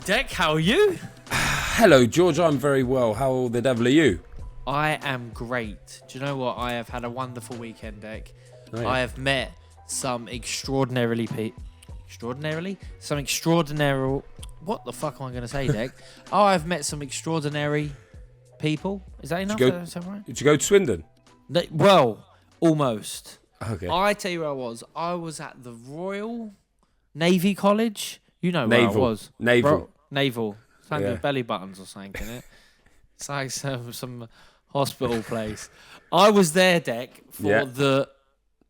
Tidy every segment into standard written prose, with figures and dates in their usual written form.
Deck, how are you? Hello, George. I'm very well. How the devil are you? I am great. Do you know what? I have had a wonderful weekend, Deck. Oh, yeah. I have met some extraordinarily... Some extraordinary... What the fuck am I going to say, Deck? I've met some extraordinary people. Is that enough? Is that right? Did you go to Swindon? Well, almost. Okay. I tell you where I was. I was at the Royal Navy College. You know Naval. where I was. Naval. Naval. Something Yeah. with belly buttons or something, in it? It's like some hospital place. I was there, Deck, for the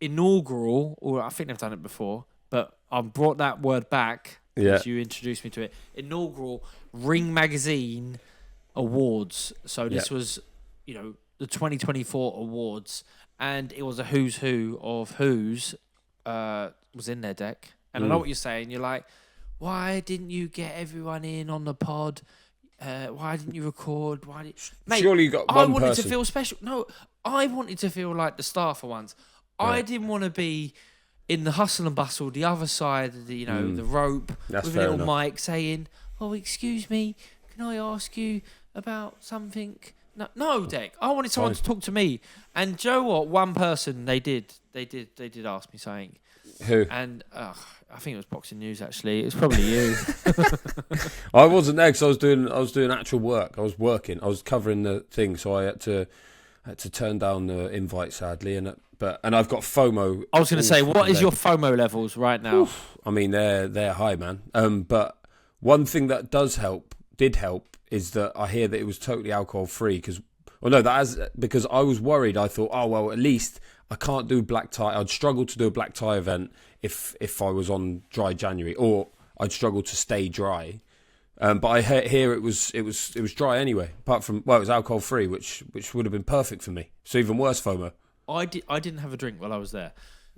inaugural, or I think they've done it before, but I brought that word back as you introduced me to it. Inaugural Ring Magazine Awards. So this was, the 2024 awards, and it was a who's who of who's was in their, Deck. And I know what you're saying. You're like, why didn't you get everyone in on the pod? Why didn't you record? Mate, surely you got one I wanted person. to feel special. No, I wanted to feel like the star for once. Right. I didn't want to be in the hustle and bustle, the other side of the, the rope, That's with a fair little enough. mic saying, "Oh, excuse me, can I ask you about something?" No, Deck. I wanted someone to talk to me. And do you know what? One person they did ask me something. Who? And I think it was Boxing News. Actually, it was probably you. I wasn't there because I was doing actual work. I was working. I was covering the thing, so I had to turn down the invite, sadly. And I've got FOMO. I was going to say, what is your FOMO levels right now? Oof. I mean, they're high, man. But one thing that did help, is that I hear that it was totally alcohol free. Because I was worried. I thought, oh well, at least I can't do black tie. I'd struggle to do a black tie event if I was on dry January, or I'd struggle to stay dry. But I hear it was dry anyway. Apart from, well, it was alcohol free, which would have been perfect for me. So even worse FOMO. I didn't have a drink while I was there.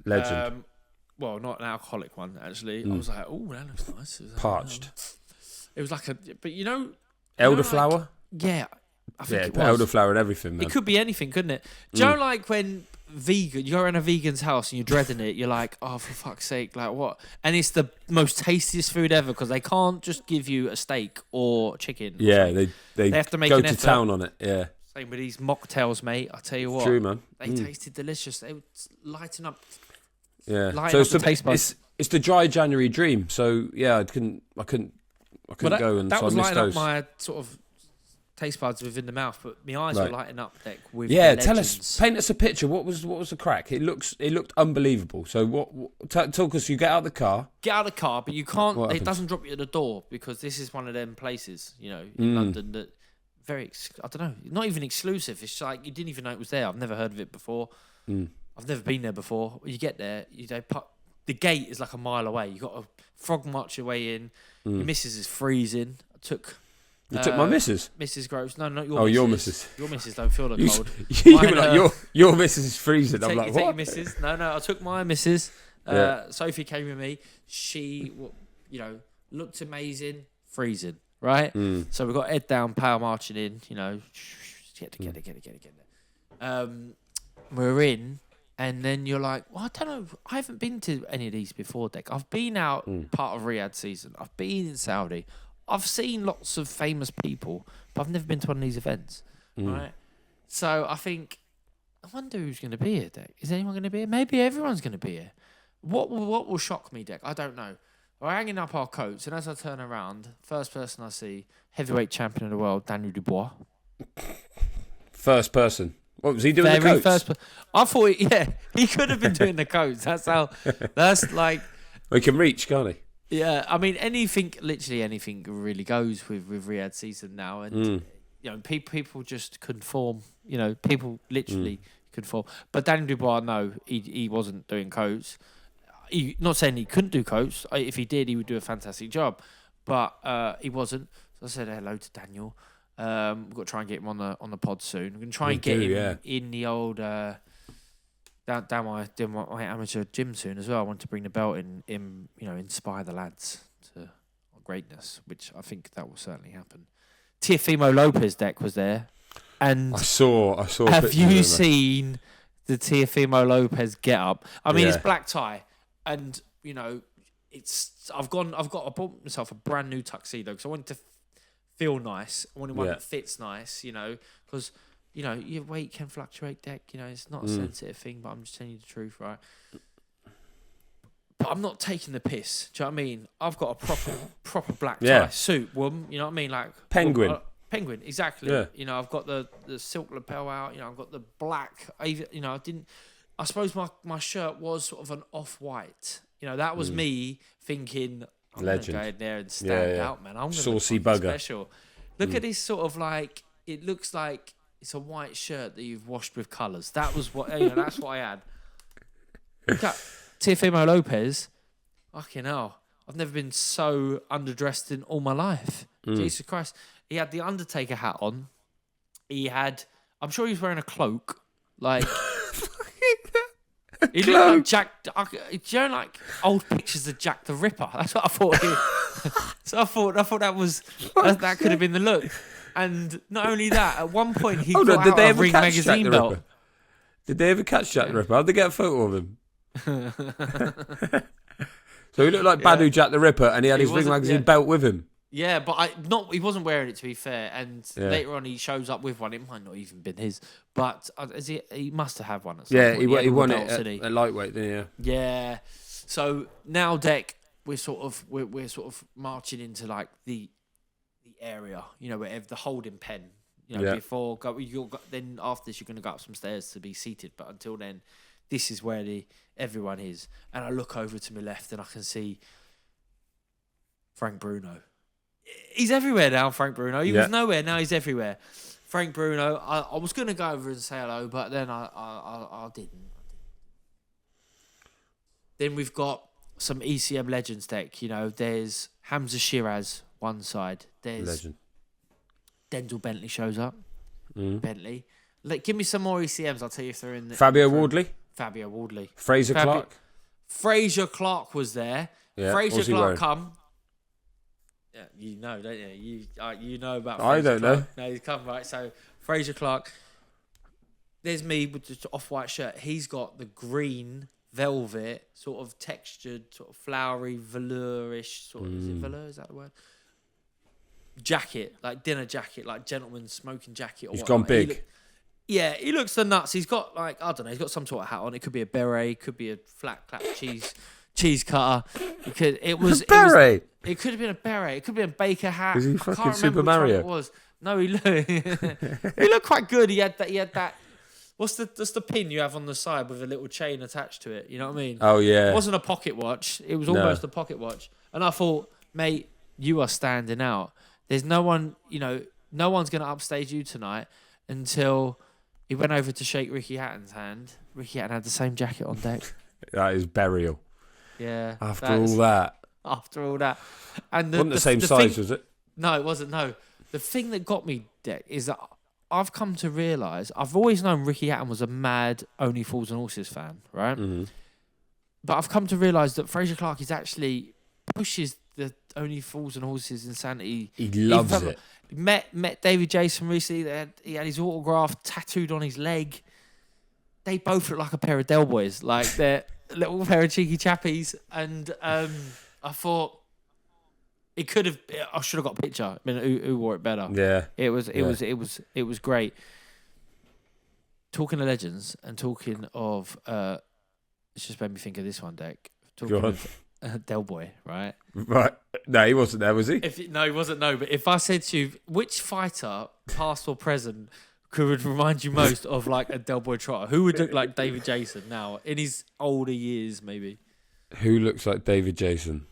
Legend. Well, not an alcoholic one actually. I was like, oh, that looks nice. Parched. It was like but Elderflower. Yeah, I think it was. Elderflower and everything, man. It could be anything, couldn't it? Do you know, like when you're in a vegan's house and you're dreading it, you're like, oh, for fuck's sake, like what? And it's the most tastiest food ever because they can't just give you a steak or chicken. Yeah, they have to make go an to effort. town on it. Yeah, same with these mocktails, mate. I tell you what, true, man. They tasted delicious. They would lighten up. Yeah, Lighten up the taste buds. It's the dry January dream. So yeah, I couldn't go, and that so was I missed lighting up those. my sort of taste buds within the mouth, but my eyes were lighting up, Deck, with Yeah, the tell legends. us, paint us a picture. What was the crack? It looked unbelievable. So talk us. You get out of the car. Get out of the car, but you can't. What It happens? doesn't drop you at the door because this is one of them places, in London that I don't know, not even exclusive. It's like you didn't even know it was there. I've never heard of it before. I've never been there before. You get there, the gate is like a mile away. You got to frog march your way in. Your missus is freezing. You took my missus. Mrs. Groves. No, not your Oh, missus. your missus. Your missus don't feel the You cold. were Mine, like, your missus is freezing. I'm you like, take your what? missus. No, I took my missus. Sophie came with me. She, looked amazing. Freezing, right? So we got head down, power marching in. Get it. We're in, and then you're like, well, I don't know. I haven't been to any of these before, Deck. I've been out part of Riyadh season. I've been in Saudi. I've seen lots of famous people, but I've never been to one of these events, right? So I wonder who's going to be here, Deck. Is anyone going to be here? Maybe everyone's going to be here. What will shock me, Deck? I don't know. We're hanging up our coats, and as I turn around, first person I see, heavyweight champion of the world, Daniel Dubois. First person. What was he doing? The coats? I thought, he could have been doing the coats. That's like. He can reach, can't he? Yeah, I mean, literally anything really goes with Riyadh season now. And, people just conform. People literally conform. But Daniel Dubois, no, he wasn't doing coats. Not saying he couldn't do coats. If he did, he would do a fantastic job. But he wasn't. So I said hello to Daniel. We've got to try and get him on the pod soon. We're going to try and get him in the old... down my amateur gym soon as well. I want to bring the belt in inspire the lads to greatness, which I think that will certainly happen. Teofimo Lopez, Deck, was there, and I saw. Have you seen the Teofimo Lopez get up? I mean, it's black tie, and I bought myself a brand new tuxedo because I wanted to feel nice. I wanted one that fits nice, because your weight can fluctuate, Deck. It's not a sensitive thing, but I'm just telling you the truth, right? But I'm not taking the piss. Do you know what I mean? I've got a proper black tie suit, woman. You know what I mean? Like penguin. Penguin, exactly. Yeah. I've got the silk lapel out. I've got the black. I suppose my shirt was sort of an off-white. That was me thinking, I'm going to go in there and stand out, man. I'm saucy bugger. bugger. Special. Look at this sort of like, it looks like it's a white shirt that you've washed with colours. That was what, that's what I had. Look at Teofimo Lopez. Fucking hell. I've never been so underdressed in all my life. Jesus Christ. He had the Undertaker hat on. I'm sure he was wearing a cloak. Like, he looked like Jack. Like old pictures of Jack the Ripper? That's what I thought. So I thought that could have been the look. And not only that, at one point he got out a Ring magazine belt. Did they ever catch Jack the Ripper? How'd they get a photo of him? So he looked like Badu Jack the Ripper, and he had his Ring magazine belt with him. Yeah, but he wasn't wearing it, to be fair. And later on, he shows up with one. It might not even been his, but he must have had one. At some point. He won it at lightweight, didn't he? Yeah. So now, Deck, we're sort of marching into like the area, where the holding pen. Before then after this, you're going to go up some stairs to be seated. But until then, this is where everyone is. And I look over to my left, and I can see Frank Bruno. He's everywhere now, Frank Bruno. He was nowhere, now he's everywhere. Frank Bruno, I was going to go over and say hello, but then I didn't. Then we've got some ECM legends, Deck. There's Hamza Shiraz, one side. There's Legend. Denzel Bentley shows up. Bentley. Give me some more ECMs, I'll tell you if they're in there. Fabio Wardley. Fraser Clark. Fraser Clark was there. Yeah. Fraser Clark come. Yeah, don't you? You know about Fraser I don't Clark. know. No, he's come, right? So, Fraser Clark. There's me with the off-white shirt. He's got the green velvet, sort of textured, sort of flowery, velour-ish, sort of, is it velour? Is that the word? Jacket, like dinner jacket, like gentleman's smoking jacket. Or He's gone big. He looks the nuts. He's got I don't know, he's got some sort of hat on. It could be a beret, could be a flat clap cheese cutter. It could have been a beret. It could be a Baker hat. Is he fucking Super Mario? It was. No, he looked quite good. He had that. That's the pin you have on the side with a little chain attached to it. You know what I mean? Oh yeah. It wasn't a pocket watch. It was almost a pocket watch. And I thought, mate, you are standing out. There's no one. No one's gonna upstage you tonight until he went over to shake Ricky Hatton's hand. Ricky Hatton had the same jacket on, Deck. That is burial. Yeah. After all that. And wasn't the same size, was it? No, it wasn't. No. The thing that got me, Deck, is that I've come to realise, I've always known Ricky Hatton was a mad Only Fools and Horses fan, right? Mm-hmm. But I've come to realise that Fraser Clark is actually pushes the Only Fools and Horses insanity. He loves it. Met David Jason recently. He had his autograph tattooed on his leg. They both look like a pair of Del Boys. Like, they're a little pair of cheeky chappies. And I thought it could have. I should have got a picture. I mean, who wore it better? Yeah. It was great. Talking of legends and talking of, it's just made me think of this one, Deck. Talking of Del Boy, right? Right. No, he wasn't there, was he? No, he wasn't. No, but if I said to you, which fighter, past or present, could remind you most of like a Del Boy Trotter? Who would look like David Jason now in his older years, maybe? Who looks like David Jason?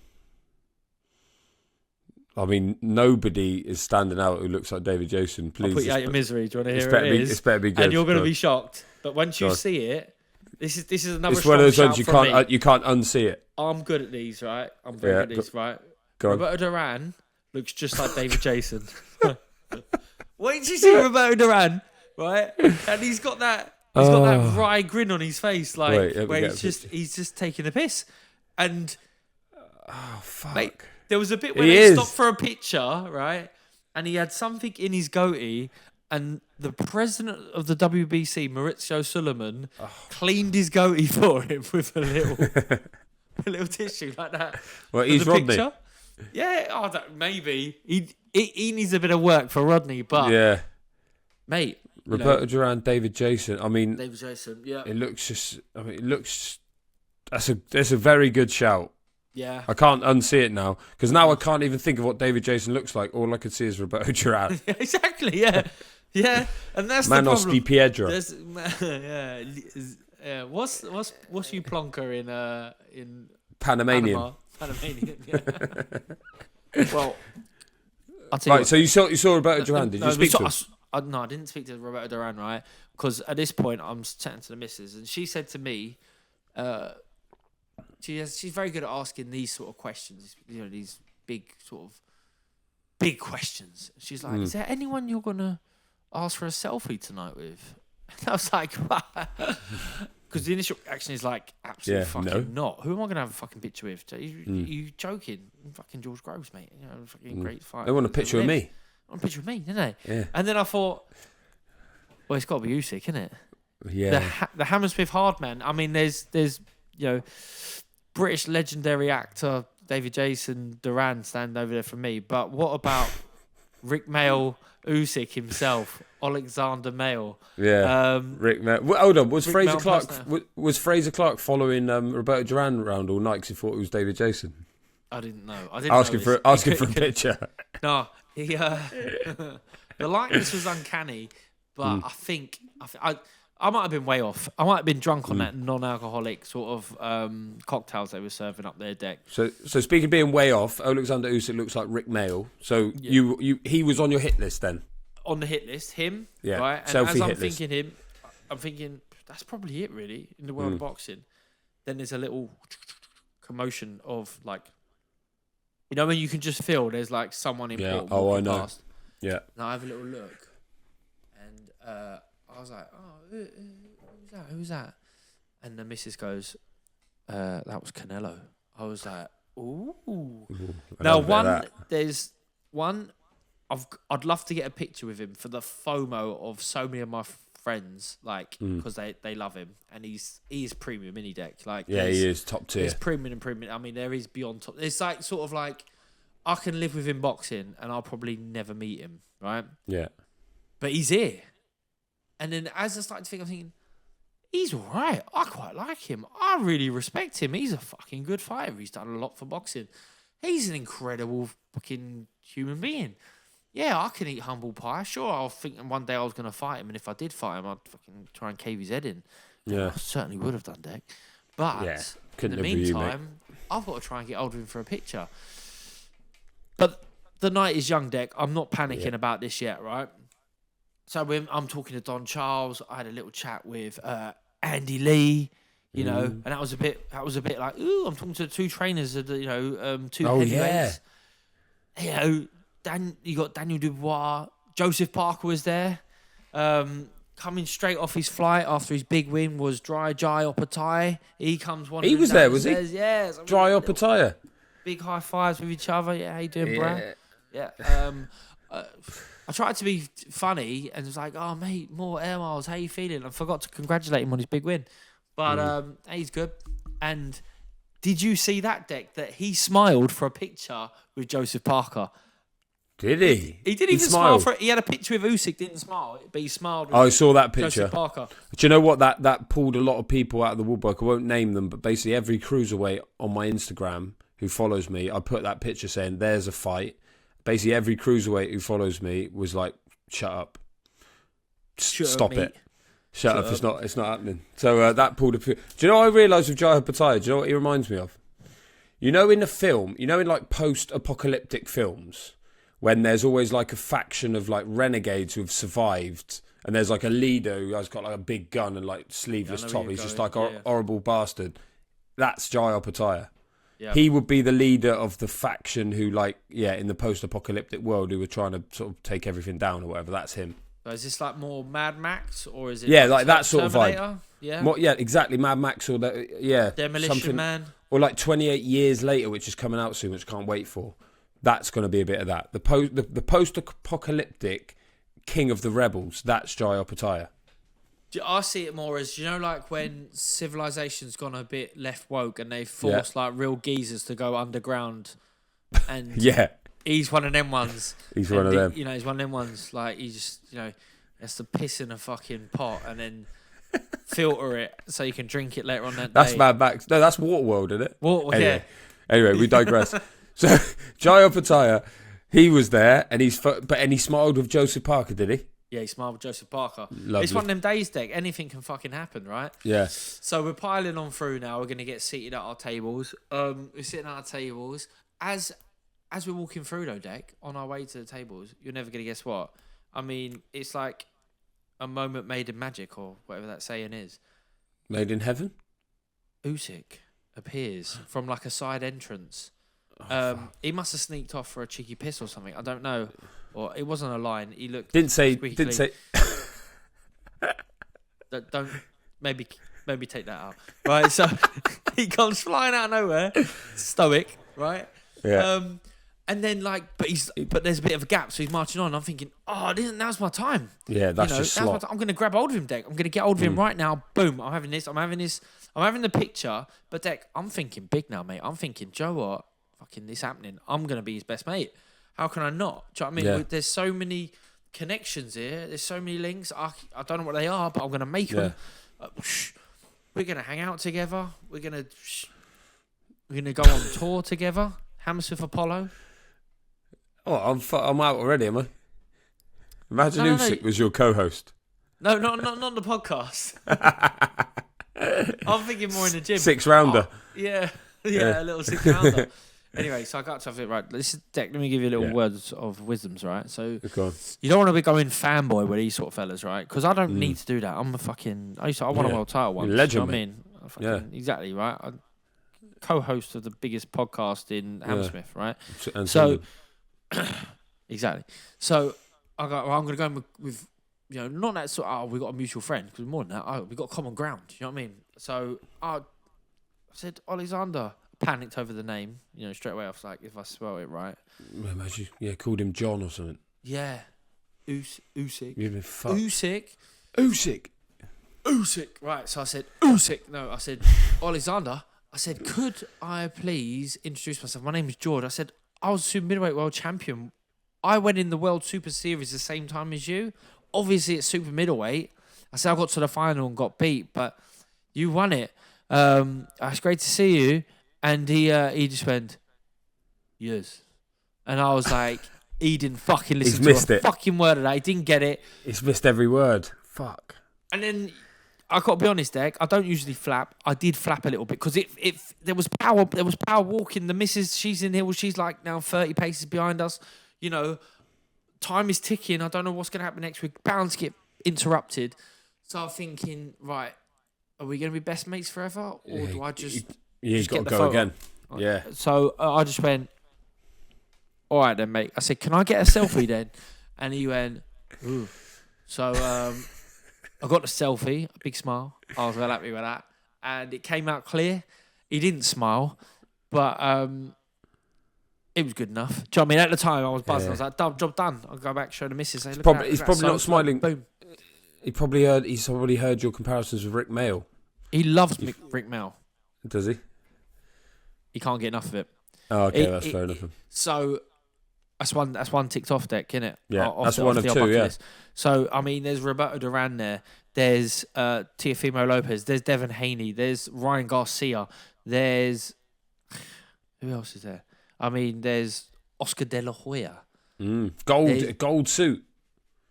I mean, nobody is standing out who looks like David Jason. Please, I'll put you out of misery. Do you want to hear it? It's better be good. And you're going to be shocked. But once you see it, this is another. It's one of those ones you can't unsee it. I'm good at these, right? I'm very good at these, right? Roberto Duran looks just like David Jason. Wait till you see Roberto Duran, right? And he's got that wry grin on his face, like where he's just taking a piss. And fuck. Mate, there was a bit where they stopped for a picture, right? And he had something in his goatee, and the president of the WBC, Maurizio Suleiman, cleaned his goatee for him with a little a little tissue like that. Well, for he's the Rodney. picture. Yeah, maybe he needs a bit of work for Rodney, but mate, Roberto Duran, David Jason. I mean, David Jason. Yeah, it looks just. I mean, it looks. That's a very good shout. Yeah, I can't unsee it now because now I can't even think of what David Jason looks like. All I could see is Roberto Duran. Exactly. Yeah, and that's Manos the di problem. Piedra. Yeah. What's you plonker in Panamanian. Panamanian. Yeah. Well, I'll tell you. Right. So you saw Roberto Duran. Did you speak to him? No, I didn't speak to Roberto Duran, right? Because at this point, I'm chatting to the missus, and she said to me, she's very good at asking these sort of questions, these big questions. She's like, "Is there anyone you're gonna ask for a selfie tonight with?" And I was like, because the initial reaction is like, absolutely fucking not. Who am I gonna have a fucking picture with? You joking? I'm fucking George Groves, mate. Fucking great fight. They want a picture of me. They want a picture of me, didn't they? Yeah. And then I thought, well, it's got to be Usyk, isn't it? Yeah. The Hammersmith Hardman. I mean, there's British legendary actor David Jason Duran stand over there for me. But what about Rick Mail, Usyk himself, Alexander Mail? Yeah. Rick Mail. Hold on. Was Rick Fraser Clark following Roberto Duran around all night because he thought it was David Jason? I didn't know. I didn't asking know for a picture. No, the likeness was uncanny, but I think I might have been way off. I might have been drunk on that non-alcoholic sort of cocktails they were serving up their deck. So speaking of being way off, Alexander Usyk looks like Rick Mail. So he was on your hit list then? On the hit list, him. Yeah. Right. And Selfie as I'm hit list. thinking him, I'm thinking that's probably it really in the world of boxing. Then there's a little commotion of like, when you can just feel there's like someone important walking past. Yeah. Now I have a little look, and I was like, "Oh, who's that?" And the missus goes, "That was Canelo." I was like, "Ooh." Now there's one. I'd love to get a picture with him for the FOMO of so many of my friends, like because they love him, and he's premium mini deck. Like he is top tier. He's premium and premium. I mean, there is beyond top. It's like sort of like I can live with him boxing, and I'll probably never meet him, right? Yeah. But he's here. And then as I started to think, I'm thinking, he's all right. I quite like him. I really respect him. He's a fucking good fighter. He's done a lot for boxing. He's an incredible fucking human being. Yeah, I can eat humble pie. Sure, I'll think one day I was going to fight him. And if I did fight him, I'd fucking try and cave his head in. Yeah. I certainly would have done, Deck. But in the meantime, I've got to try and get hold of him for a picture. But the night is young, Deck. I'm not panicking about this yet, right? So I'm talking to Don Charles. I had a little chat with Andy Lee, and that was a bit like, ooh, I'm talking to two trainers of the, two heavyweights. You got Daniel Dubois, Joseph Parker was there, coming straight off his flight after his big win was Jai Opetaia. He comes one. He was there, was he? Yeah, Jai Opetaia. Big high fives with each other. Yeah, how you doing, bro? Yeah. I tried to be funny and was like, "Oh, mate, more air miles. How you feeling?" I forgot to congratulate him on his big win, but he's good. And did you see that, Deck? That he smiled for a picture with Joseph Parker. Did he? He didn't even smile for it. He had a picture with Usyk, didn't smile, but he smiled. I saw that picture. Joseph Parker. Do you know what? That pulled a lot of people out of the woodwork. I won't name them, but basically every cruiserweight on my Instagram who follows me, I put that picture saying, "There's a fight." Basically, every cruiserweight who follows me was like, "Shut up, stop it, shut up. It's not happening." So that pulled a. Do you know what I realised with Jai Opetaia? Do you know what he reminds me of? In the film, in like post-apocalyptic films, when there's always like a faction of like renegades who have survived, and there's like a leader who has got like a big gun and like sleeveless top. He's just like a horrible bastard. That's Jai Opetaia. Yeah. He would be the leader of the faction who, in the post-apocalyptic world, who were trying to sort of take everything down or whatever. That's him. So is this like more Mad Max, or is it? Yeah, like that sort Terminator? Of vibe. Yeah. Yeah, exactly. Mad Max or that. Yeah. Demolition Man. Or like 28 years later, which is coming out soon, which I can't wait for. That's going to be a bit of that. The post-apocalyptic king of the rebels. That's Jai Opetaia. I see it more as, like when civilization's gone a bit left woke and they force like real geezers to go underground, and he's one of them ones. He's one of them. He's one of them ones. Like he just, has to piss in a fucking pot and then filter it so you can drink it later on that day. That's Mad Max. No, that's Waterworld, isn't it? Anyway. Anyway, we digress. So Jai Opataya, he was there, and he smiled with Joseph Parker, did he? Yeah, he smiled with Joseph Parker. Lovely. It's one of them days, Deck. Anything can fucking happen, right? Yeah. So we're piling on through now. We're going to get seated at our tables. We're sitting at our tables. As we're walking through, though, Deck, on our way to the tables, you're never going to guess what. I mean, it's like a moment made in magic, or whatever that saying is. Made in heaven? Usyk appears from like a side entrance. He must have sneaked off for a cheeky piss or something. I don't know. Or it wasn't a line. He looked. Didn't say. Don't maybe take that out. Right. So he comes flying out of nowhere, stoic. Right. Yeah. And then but there's a bit of a gap, so he's marching on. I'm thinking, now's my time. Yeah, that's just slot. I'm going to grab hold of him, Deck. I'm going to get hold of him right now. Boom. I'm having this. I'm having the picture. But Deck, I'm thinking big now, mate. I'm thinking, Joe, what? Fucking this happening. I'm going to be his best mate. How can I not? Do you know what I mean? Yeah. There's so many connections here. There's so many links. I don't know what they are, but I'm going to make them. We're going to hang out together. We're going to go on tour together. Hammersmith Apollo. Oh, I'm out already, am I? Imagine Usyk was your co-host. No, not the podcast. I'm thinking more in the gym. 6-rounder. Yeah, a little 6-rounder. Anyway, so I got to it, right. This is Deck. Let me give you a little words of wisdoms, right? So you don't want to be going fanboy with these sort of fellas, right? Because I don't need to do that. I'm a fucking. I won a world title once. Legend, you know what I mean? Exactly, right. I'm co-host of the biggest podcast in Hammersmith, right? And so exactly. So I go. Well, I'm going to go with not that sort. Oh, we got a mutual friend, because more than that, we got common ground. You know what I mean? So I said Alexander. Panicked over the name, straight away. I was like, if I spell it right. Imagine, called him John or something. Yeah. Usyk. You've been fucked. Usyk. Right, so I said, Usyk. No, I said, Alexander. I said, could I please introduce myself? My name is George. I said, I was super middleweight world champion. I went in the World Super Series the same time as you. Obviously, it's super middleweight. I said, I got to the final and got beat, but you won it. It's great to see you. And he just went, yes. And I was like, he didn't fucking listen to a fucking word of that. He didn't get it. He's missed every word. Fuck. And then I got to be honest, Deck. I don't usually flap. I did flap a little bit because there was power. There was power walking. The missus, she's in here. She's like now 30 paces behind us. Time is ticking. I don't know what's going to happen next week. Bound to get interrupted. So I'm thinking, right, are we going to be best mates forever, or do I just? You've got to go again. Yeah. So I just went, all right then, mate. I said, can I get a selfie then? And he went, ooh. So I got the selfie, a big smile. I was well happy with that. And it came out clear. He didn't smile, but it was good enough. Do you know what I mean? At the time, I was buzzing. I was like, job done. I'll go back, show the missus. Say, he's probably not smiling. Boom. He's probably heard your comparisons with Rick Mail. He loves Rick Mail. Does he? He can't get enough of it. Oh, okay, that's fair enough. So that's one ticked off, Deck, isn't it? Yeah, that's one of two, yeah. List. So, I mean, there's Roberto Duran there. There's Teofimo Lopez. There's Devin Haney. There's Ryan Garcia. There's... Who else is there? I mean, there's Oscar De La Hoya. Gold suit.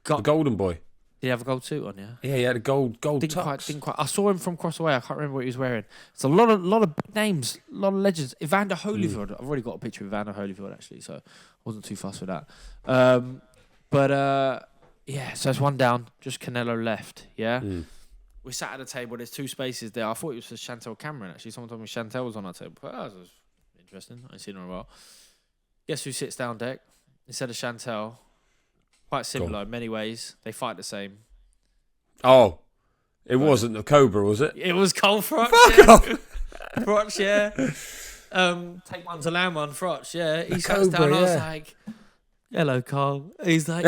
The golden boy. Did he have a gold suit on, yeah? Yeah, he had a gold didn't tux. quite. I saw him from across the way. I can't remember what he was wearing. It's a lot of big names, a lot of legends. Evander Holyfield. I've already got a picture of Evander Holyfield, actually, so I wasn't too fussed with that. So it's one down. Just Canelo left, yeah? We sat at a table. There's two spaces there. I thought it was for Chantel Cameron, actually. Someone told me Chantel was on our table. But that was interesting. I ain't seen her in a while. Guess who sits down, Deck? Instead of Chantel... Quite similar in many ways. They fight the same. Oh, it wasn't the Cobra, was it? It was Cole Frotch. Fuck off. Frotch, yeah. Take one to land one, Frotch, yeah. He sat down. I was like, "Hello, Cole." He's like,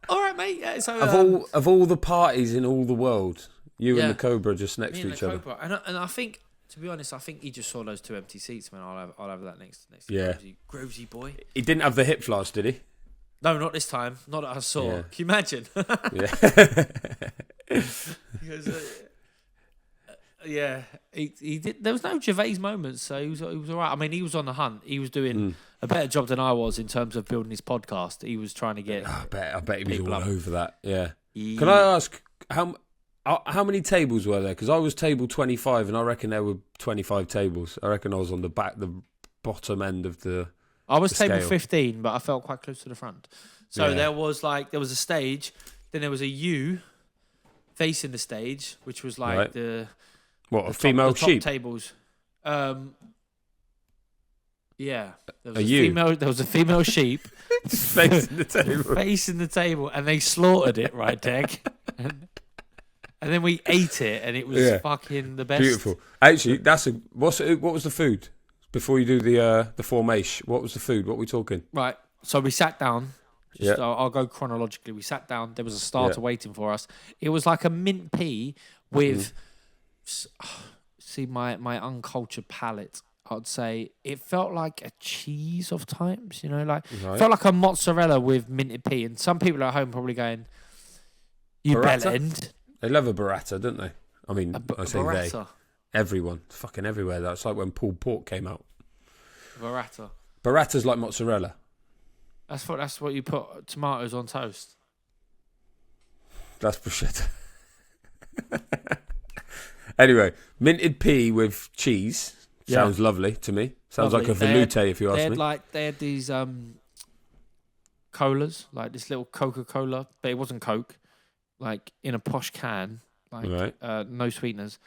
"All right, mate." Yeah, so of all the parties in all the world, You and the Cobra just next Me to and each the other. Cobra. And I think, to be honest, I think he just saw those 2 empty seats, man. I'll have that next Yeah. Grovesy boy. He didn't have the hip flask, did he? No, not this time. Not that I saw. Yeah. Can you imagine? Yeah. He goes, yeah, he did. There was no Gervais moments, so he was all right. I mean, he was on the hunt. He was doing a better job than I was in terms of building his podcast. He was trying to get. I bet he was all up. over that. Yeah. Can I ask how many tables were there? Because I was table 25, and I reckon there were 25 tables. I reckon I was on the bottom end of the. I was the table scale. 15, but I felt quite close to the front. So there was a stage, then there was a U facing the stage, which was like a the female top sheep tables. Yeah, there was a U. There was a female sheep facing the table. facing the table, and they slaughtered it, right, Deg? And then we ate it, and it was fucking the best. Beautiful. Actually, what was the food before you do the formation? What was the food? What were we talking? Right. So we sat down. I'll go chronologically. We sat down. There was a starter waiting for us. It was like a mint pea with. See, my uncultured palate. I'd say it felt like a cheese of times. It felt like a mozzarella with minted pea. And some people at home probably going, "You bellend." They love a burrata, don't they? I mean, I say burrata. they. Everyone, fucking everywhere. That's like when pulled pork came out. Burrata. Burrata's like mozzarella. That's what you put tomatoes on toast. That's bruschetta. Anyway, minted pea with cheese sounds lovely to me. Sounds like a velouté, if you ask me. They had these colas, like this little Coca-Cola, but it wasn't Coke, like in a posh can, like no sweeteners.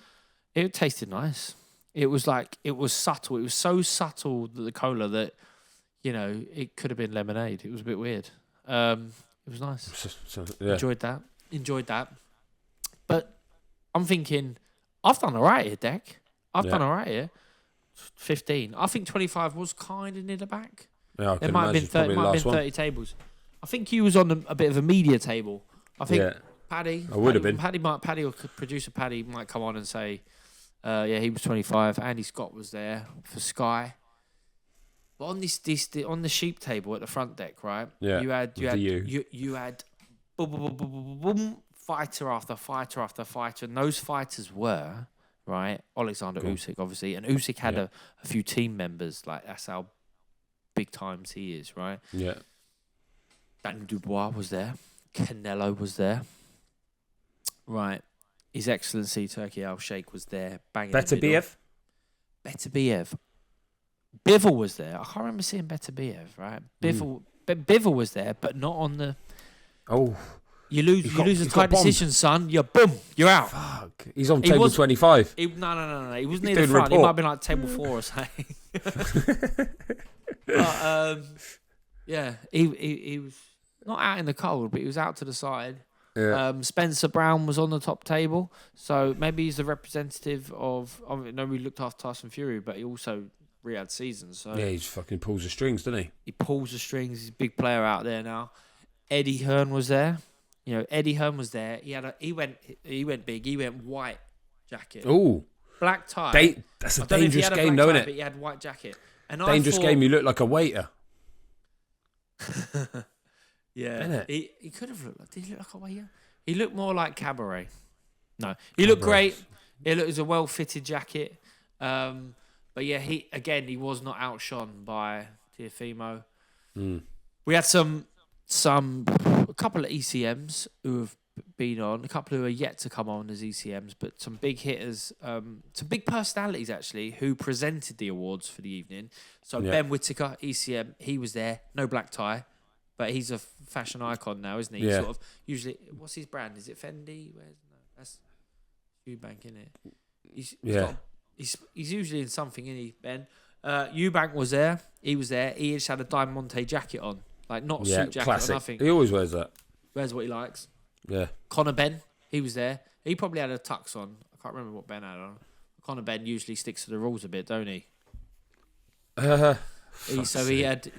It tasted nice. It was subtle. It was so subtle that the cola that, it could have been lemonade. It was a bit weird. It was nice. Enjoyed that. But I'm thinking, I've done all right here, Deck. I've done all right here. 15. I think 25 was kind of near the back. Yeah, There might have been 30 tables. I think you was on a bit of a media table. I think Paddy. I would have been. Paddy or producer Paddy might come on and say, he was 25. Andy Scott was there for Sky. But on on the sheep table at the front deck, right? Yeah. You had boom, boom, boom, boom, boom, boom, fighter after fighter after fighter, and those fighters were right. Alexander Usyk, obviously, and Usyk had a few team members. Like that's how big times he is, right? Yeah. Daniel Dubois was there. Canelo was there. Right. His Excellency Turkey Al Sheikh was there. Banging Beterbiev? Beterbiev. Bivol was there. I can't remember seeing Beterbiev, right? Bivol was there, but not on the... Oh. You lose a tight decision, son. You're out. Fuck. He's on table 25. No. He was near the front. He might have been like table 4 or something. But, he was not out in the cold, but he was out to the side. Yeah. Spencer Brown was on the top table, so maybe he's the representative of. I know we looked after Tyson Fury, but he also Riyadh seasons. So yeah, he fucking pulls the strings, doesn't he? He pulls the strings. He's a big player out there now. Eddie Hearn was there. Eddie Hearn was there. He went big. He went white jacket. Oh, black tie. That's a dangerous game, though, isn't it? But he had white jacket. And dangerous game. You look like a waiter. Yeah, he could have looked like. Did he look like a waiter? He looked more like Cabaret. No, he looked great. It was a well-fitted jacket. But yeah, he was not outshone by Teofimo. We had a couple of ECMs who have been on, a couple who are yet to come on as ECMs, but some big hitters, some big personalities actually who presented the awards for the evening. So Ben Whittaker, ECM, he was there, no black tie. But he's a fashion icon now, isn't he? Yeah. Sort of usually, what's his brand? Is it Fendi? That's Eubank, isn't it? He's usually in something, isn't he, Ben? Eubank was there. He was there. He just had a Diamante jacket on, like not a suit jacket classic. or nothing. He always wears that. Wears what he likes. Yeah. Conor Ben, he was there. He probably had a tux on. I can't remember what Ben had on. Conor Ben usually sticks to the rules a bit, don't he? He had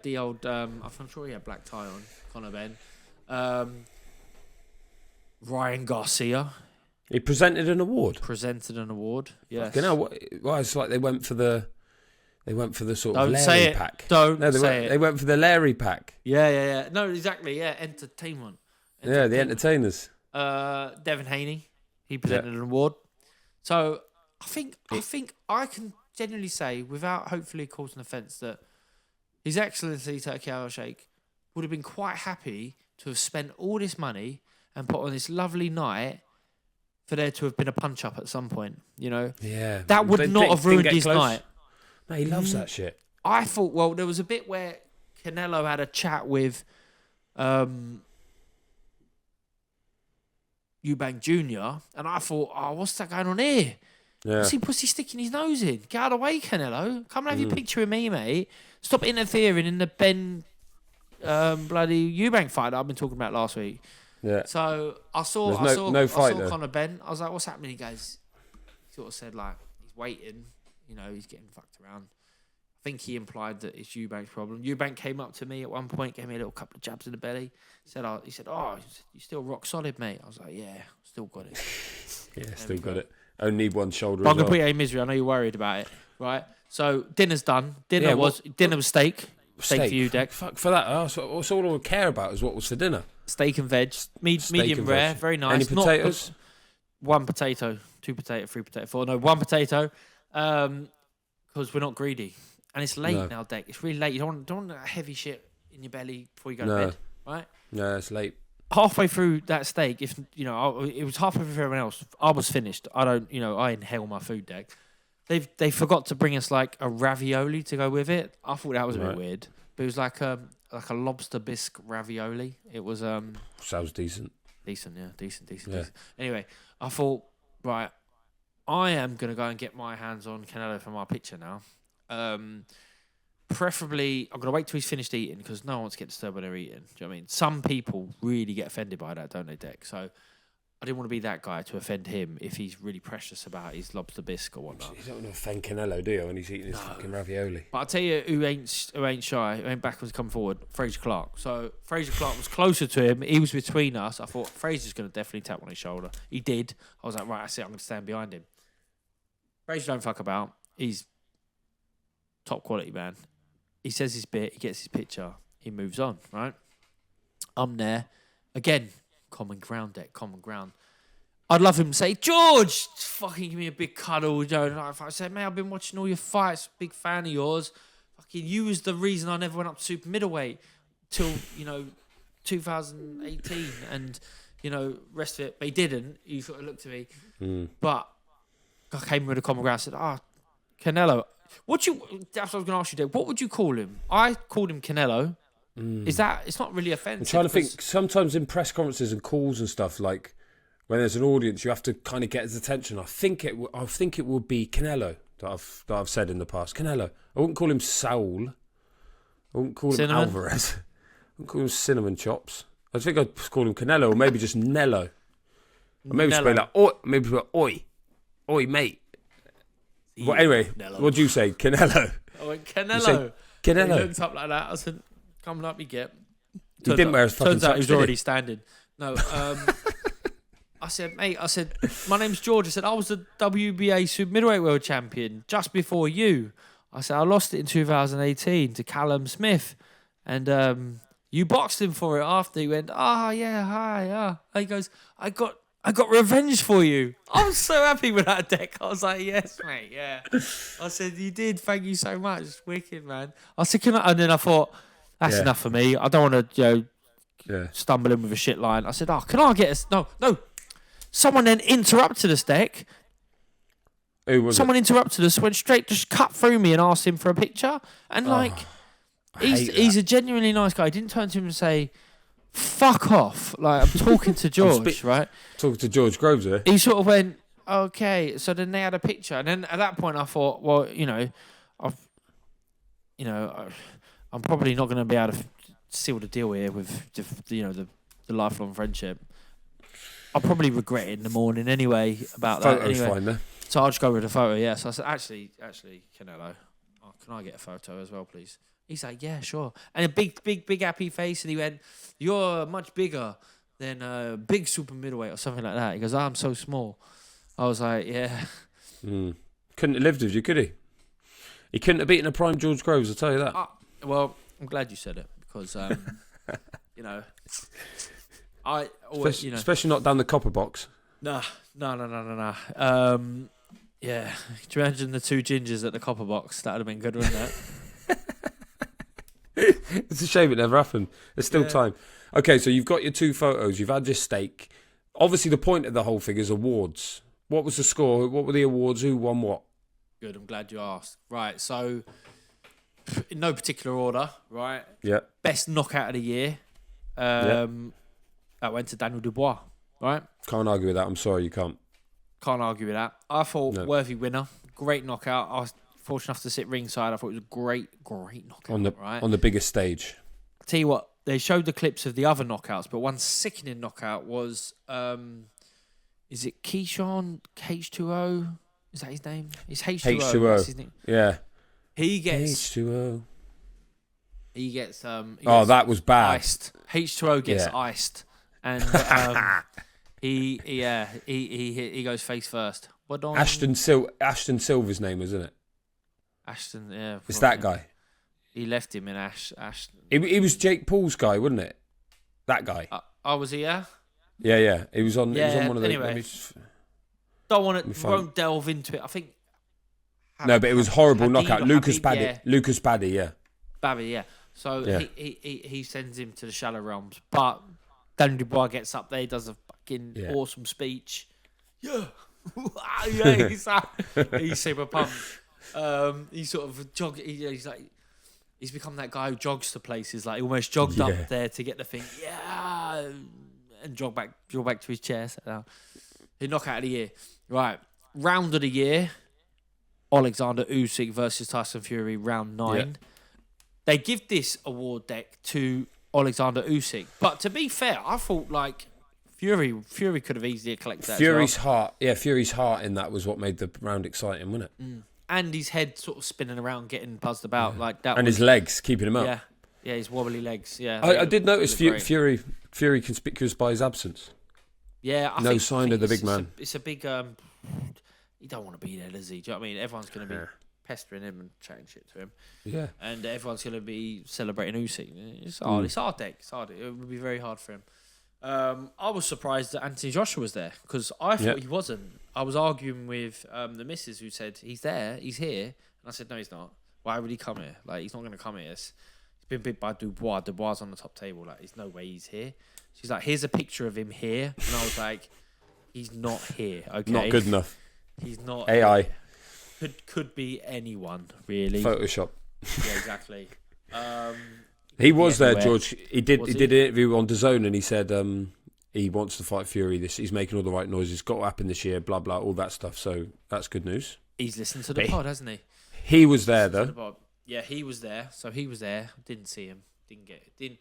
the old. I'm sure he had black tie on. Conor Ben, Ryan Garcia, He presented an award. Yes. You know what? Well, it's like they went for the sort of Don't say Larry it. pack. Don't no, say it. They went for the Larry pack. Yeah. No, exactly. Yeah, entertainment. Yeah, the entertainers. Devin Haney, he presented an award. So I think I can genuinely say, without hopefully causing offence, that His Excellency Turki Al-Sheikh would have been quite happy to have spent all this money and put on this lovely night for there to have been a punch up at some point. You know, that would not have ruined his night. No, he loves that shit. I thought, well, there was a bit where Canelo had a chat with Eubank Jr. and I thought, oh, what's that going on here? Yeah. What's he sticking his nose in? Get out of the way, Canelo. Come and have your picture with me, mate. Stop interfering in the Ben bloody Eubank fight that I've been talking about last week. Yeah. So I saw Conor Ben. I was like, what's happening? He goes, he sort of said, like, he's waiting. You know, he's getting fucked around. I think he implied that it's Eubank's problem. Eubank came up to me at one point, gave me a little couple of jabs in the belly. He said, "Oh, you still rock solid, mate." I was like, "Yeah, still got it." Still got it. Only need one shoulder. But I'm gonna put you in misery. I know you're worried about it, right? So dinner's done. Dinner was steak. Steak for you, Deck. Fuck for that. That's all I would care about is what was for dinner. Steak and veg, medium and rare, veg. very nice. Any potatoes? One potato, 2 potato, 3 potato, 4. No, 1 potato. Because we're not greedy, and it's late now, Deck. It's really late. You don't want that heavy shit in your belly before you go to bed, right? No, it's late. Halfway through that steak, if you know, it was halfway through everyone else. I was finished. I inhale my food, Deck. They forgot to bring us like a ravioli to go with it. I thought that was a bit weird, but it was like a lobster bisque ravioli. It was sounds decent. Decent. Anyway, I thought, right, I am gonna go and get my hands on Canelo for my picture now. Preferably, I'm gonna wait till he's finished eating because no one wants to get disturbed when they're eating. Do you know what I mean? Some people really get offended by that, don't they, Deck? So I didn't want to be that guy to offend him if he's really precious about his lobster bisque or whatnot. You don't want to offend Canelo, do you, when he's eating his fucking ravioli? But I'll tell you who ain't shy, who ain't backwards come forward, Fraser Clark. So Fraser Clark was closer to him. He was between us. I thought Fraser's going to definitely tap on his shoulder. He did. I was like, right, that's it. I'm going to stand behind him. Fraser don't fuck about. He's top quality, man. He says his bit. He gets his picture. He moves on, right? I'm there. Again, common ground, Deck, common ground. I'd love him to say, George, fucking give me a big cuddle. You know, if I said, mate, I've been watching all your fights, big fan of yours. Fucking you was the reason I never went up to super middleweight till, 2018 and, rest of it. But he didn't. He sort of looked at me. But I came with a common ground and said, Canelo. That's what I was going to ask you, Dave. What would you call him? I called him Canelo. Is that, it's not really offensive. I'm trying to think, sometimes in press conferences and calls and stuff, like, when there's an audience, you have to kind of get his attention. I think it would be Canelo that I've said in the past. Canelo. I wouldn't call him Saul. I wouldn't call him Alvarez. I wouldn't call him Cinnamon Chops. I think I'd call him Canelo, or maybe just Nello. Or maybe just be like, oi, mate. Well, anyway, what'd you say? Canelo. I went, Canelo. Canelo. He looked up like that. I said, coming up, you get. He didn't wear his fucking Turns out he socks, was already standing. No, I said, mate, my name's George. I said, I was the WBA super middleweight world champion just before you. I said, I lost it in 2018 to Callum Smith. And you boxed him for it after. He went, yeah, hi. And he goes, I got revenge for you. I was so happy with that, Deck. I was like, yes, mate, yeah. I said, you did. Thank you so much. It's wicked, man. I said, and then I thought, that's enough for me. I don't want to, stumble in with a shit line. I said, can I get no. Someone then interrupted us, Deck. Who was Someone interrupted us, went straight, just cut through me and asked him for a picture. And he's a genuinely nice guy. He didn't turn to him and say, fuck off. Like, I'm talking to George, right? Talking to George Groves here. He sort of went, okay. So then they had a picture. And then at that point I thought, well, I'm probably not going to be able to seal the deal here with, the lifelong friendship. I'll probably regret it in the morning anyway about that. Photo's anyway. fine there. So I'll just go with a photo, yeah. So I said, actually, Canelo, can I get a photo as well, please? He's like, yeah, sure. And a big happy face. And he went, you're much bigger then big super middleweight or something like that. He goes, I'm so small. I was like, yeah. Couldn't have lived with you, could he? He couldn't have beaten a prime George Groves, I'll tell you that. Well, I'm glad you said it because, you know, I always, especially not down the copper box. No. Yeah, do you imagine the two gingers at the copper box? That would have been good, wouldn't it? It's a shame it never happened. There's still time. Okay, so you've got your 2 photos. You've had your steak. Obviously, the point of the whole thing is awards. What was the score? What were the awards? Who won what? Good, I'm glad you asked. Right, so in no particular order, right? Yeah. Best knockout of the year. That went to Daniel Dubois, right? Can't argue with that. I'm sorry, you can't. Can't argue with that. I thought worthy winner. Great knockout. I was fortunate enough to sit ringside. I thought it was a great knockout. On the biggest stage. I'll tell you what, they showed the clips of the other knockouts, but one sickening knockout was, is it Keyshawn H2O? Is that his name? It's H2O. H2O. That's his name. Yeah. He gets H2O. He gets. That was bad. Iced. H2O gets iced, and he goes face first. Ashton Silver's name, isn't it? Ashton, yeah. It's that guy. He left him in Ashton. He was Jake Paul's guy, wasn't it? That guy. Was he? Yeah. Yeah. He was on. Yeah, he was on one of the. Anyway, won't delve into it. I think. No, but it was horrible knockout. Lucas Baddy. Yeah. Lucas Baddy, yeah. Babby, yeah. So he sends him to the shallow realms, but Daniel Dubois gets up there, he does a fucking awesome speech. Yeah, he's super pumped. He's sort of he's become that guy who jogs to places, like he almost jogged up there to get the thing, and jog back to his chair. He knockout of the year, right? Round of the year, Alexander Usyk versus Tyson Fury, round 9. Yeah. They give this award deck to Alexander Usyk, but to be fair, I thought like Fury could have easily collected that. Fury's heart in that was what made the round exciting, wasn't it? And his head sort of spinning around, getting buzzed about like that, and his legs keeping him up. Yeah, his wobbly legs. Yeah, I did notice Fury conspicuous by his absence. Yeah, no sign of the big man. It's a big. He don't want to be there, does he? Do you know what I mean? Everyone's going to be pestering him and chatting shit to him. Yeah. And everyone's going to be celebrating Usyk. It's hard. It's hard, Deck. It's hard. It would be very hard for him. I was surprised that Anthony Joshua was there because I thought he wasn't. I was arguing with the missus who said, he's there, he's here. And I said, no, he's not. Why would he come here? Like, he's not going to come here. He's been beat by Dubois. Dubois is on the top table. Like, there's no way he's here. She's like, here's a picture of him here. And I was like, he's not here, okay? Not good enough. He's not AI. Here. Could be anyone, really. Photoshop. Yeah, exactly. He was there, George. He did an interview on DAZN and he said he wants to fight Fury. He's making all the right noises. Got to happen this year, blah, blah, all that stuff. So that's good news. He's listened to the pod, hasn't he? He was there, though. Yeah, he was there. So he was there. Didn't see him. Didn't.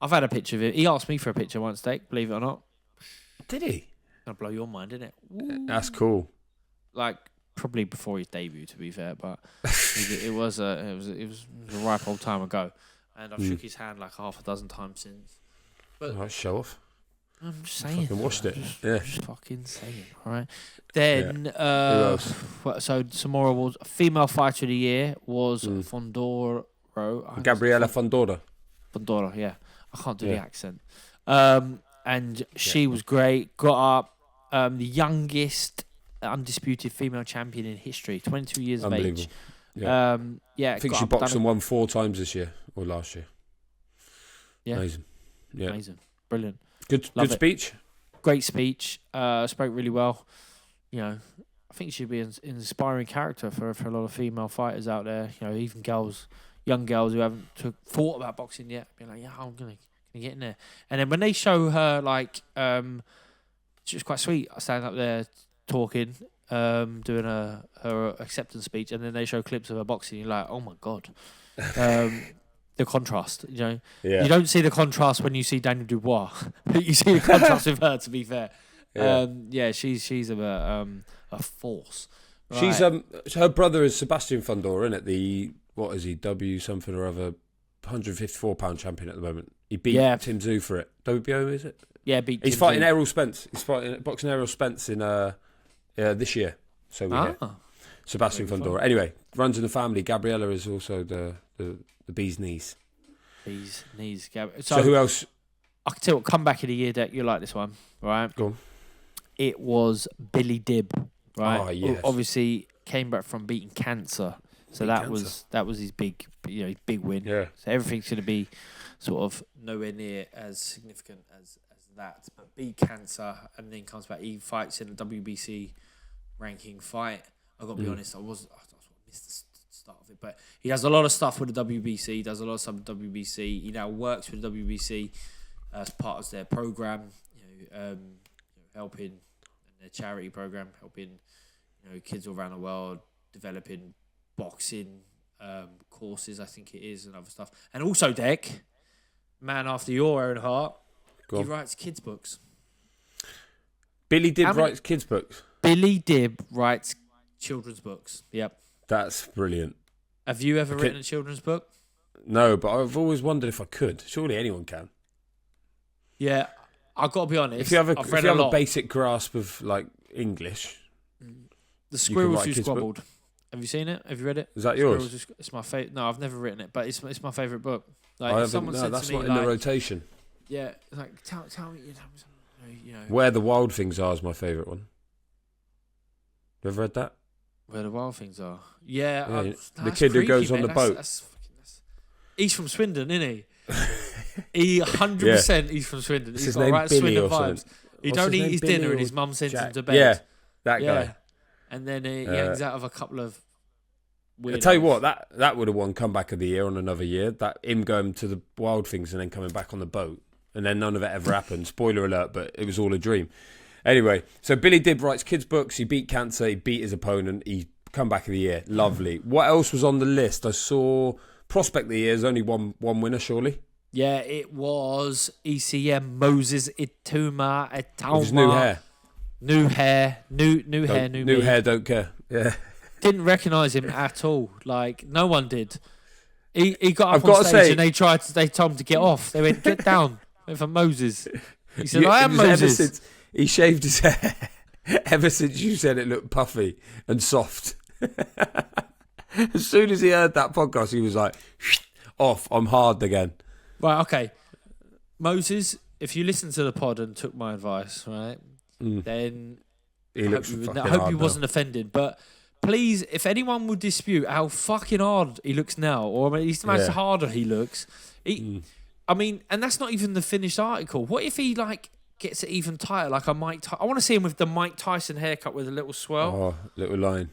I've had a picture of him. He asked me for a picture once, Dave, believe it or not. Did he? Gonna blow your mind, isn't it? Ooh. That's cool. Like, probably before his debut, to be fair, but it was a ripe old time ago, and I've shook his hand like half a dozen times since. But nice show off. I'm just saying. Fucking washed it. Just fucking saying. All right. Then, so some more awards. Female Fighter of the Year was Fondoro. Gabriela Fondora. Fondora, yeah. I can't do the accent. And she was great. Got up. The youngest undisputed female champion in history, 22 years of age. Yeah. I think she boxed and won 4 times this year or last year. Yeah. Amazing. Yeah. Amazing. Brilliant. Good speech. Great speech. Spoke really well. You know, I think she'd be an inspiring character for a lot of female fighters out there. You know, even young girls who haven't thought about boxing yet. Be like, yeah, I'm gonna get in there. And then when they show her, like, she was quite sweet, standing up there talking, doing her acceptance speech, and then they show clips of her boxing. You're like, oh my god, the contrast. You know, you don't see the contrast when you see Daniel Dubois, but you see the contrast with her. To be fair, she's a force. Right. She's her brother is Sebastian Fondor, isn't it? The what is he? W something or other, £154 champion at the moment. He beat Tim Tszyu for it. WBO, is it? Yeah, beat. He's Tim fighting Tszyu. Errol Spence. He's boxing Errol Spence in this year. So we hear. Sebastian Fundora. Anyway, runs in the family. Gabriella is also the bee's knees. Bee's knees. So who else? I can tell. Comeback of the year, Deck. You like this one, right? Go on. It was Billy Dibb, right? Oh, yes. Obviously came back from beating cancer, so that was his big, big win. Yeah. So everything's going to be sort of nowhere near as significant as that. But beat cancer and then comes back. He fights in a WBC ranking fight. I've got to be honest. I missed the start of it, but he does a lot of stuff with the WBC. He does a lot of stuff with the WBC. He now works with the WBC as part of their program. Helping in their charity program, helping kids all around the world, developing boxing courses, I think it is, and other stuff. And also, Deck, man after your own heart, he writes kids' books. Billy Dibb writes kids' books? Billy Dibb writes children's books. Yep. That's brilliant. Have you ever written a children's book? No, but I've always wondered if I could. Surely anyone can. Yeah, I've got to be honest. If you have a basic grasp of like English, The Squirrels Who Squabbled. Have you seen it? Have you read it? Is that yours? It's my favorite. No, I've never written it, but it's my favorite book. Like I haven't. someone said That's to me, not in the rotation. Yeah, like tell me, Where the Wild Things Are is my favourite one. You ever read that? Where the Wild Things Are. Yeah, the kid who goes on the boat. He's from Swindon, isn't he? He 100%. He's from Swindon. He's got right Swindon vibes. He don't eat his dinner, and his mum sends him to bed. Yeah, that guy. And then he hangs out of a couple of weirdos. I tell you what, that would have won comeback of the year on another year. That him going to the Wild Things and then coming back on the boat, and then none of it ever happened. Spoiler alert, but it was all a dream. Anyway, so Billy Dibb writes kids' books. He beat cancer. He beat his opponent. He comeback of the year. Lovely. What else was on the list? I saw prospect of the year. There's only one winner, surely. Yeah, it was ECM Moses Ituma Etauma. With his new hair. New hair, new hair, don't care. Yeah. Didn't recognise him at all. Like, no one did. He got up on stage and they told him to get off. They went, get down. Went for Moses. He said, I am Moses. He shaved his hair. Ever since you said it looked puffy and soft. As soon as he heard that podcast, he was like, off, I'm hard again. Right, okay. Moses, if you listened to the pod and took my advice, right, then he I hope you wasn't offended. But please, if anyone would dispute how fucking hard he looks now, or at least how harder he looks, I mean, and that's not even the finished article. What if he gets it even tighter, like a Mike Tyson? I want to see him with the Mike Tyson haircut with a little swirl. Oh, little line.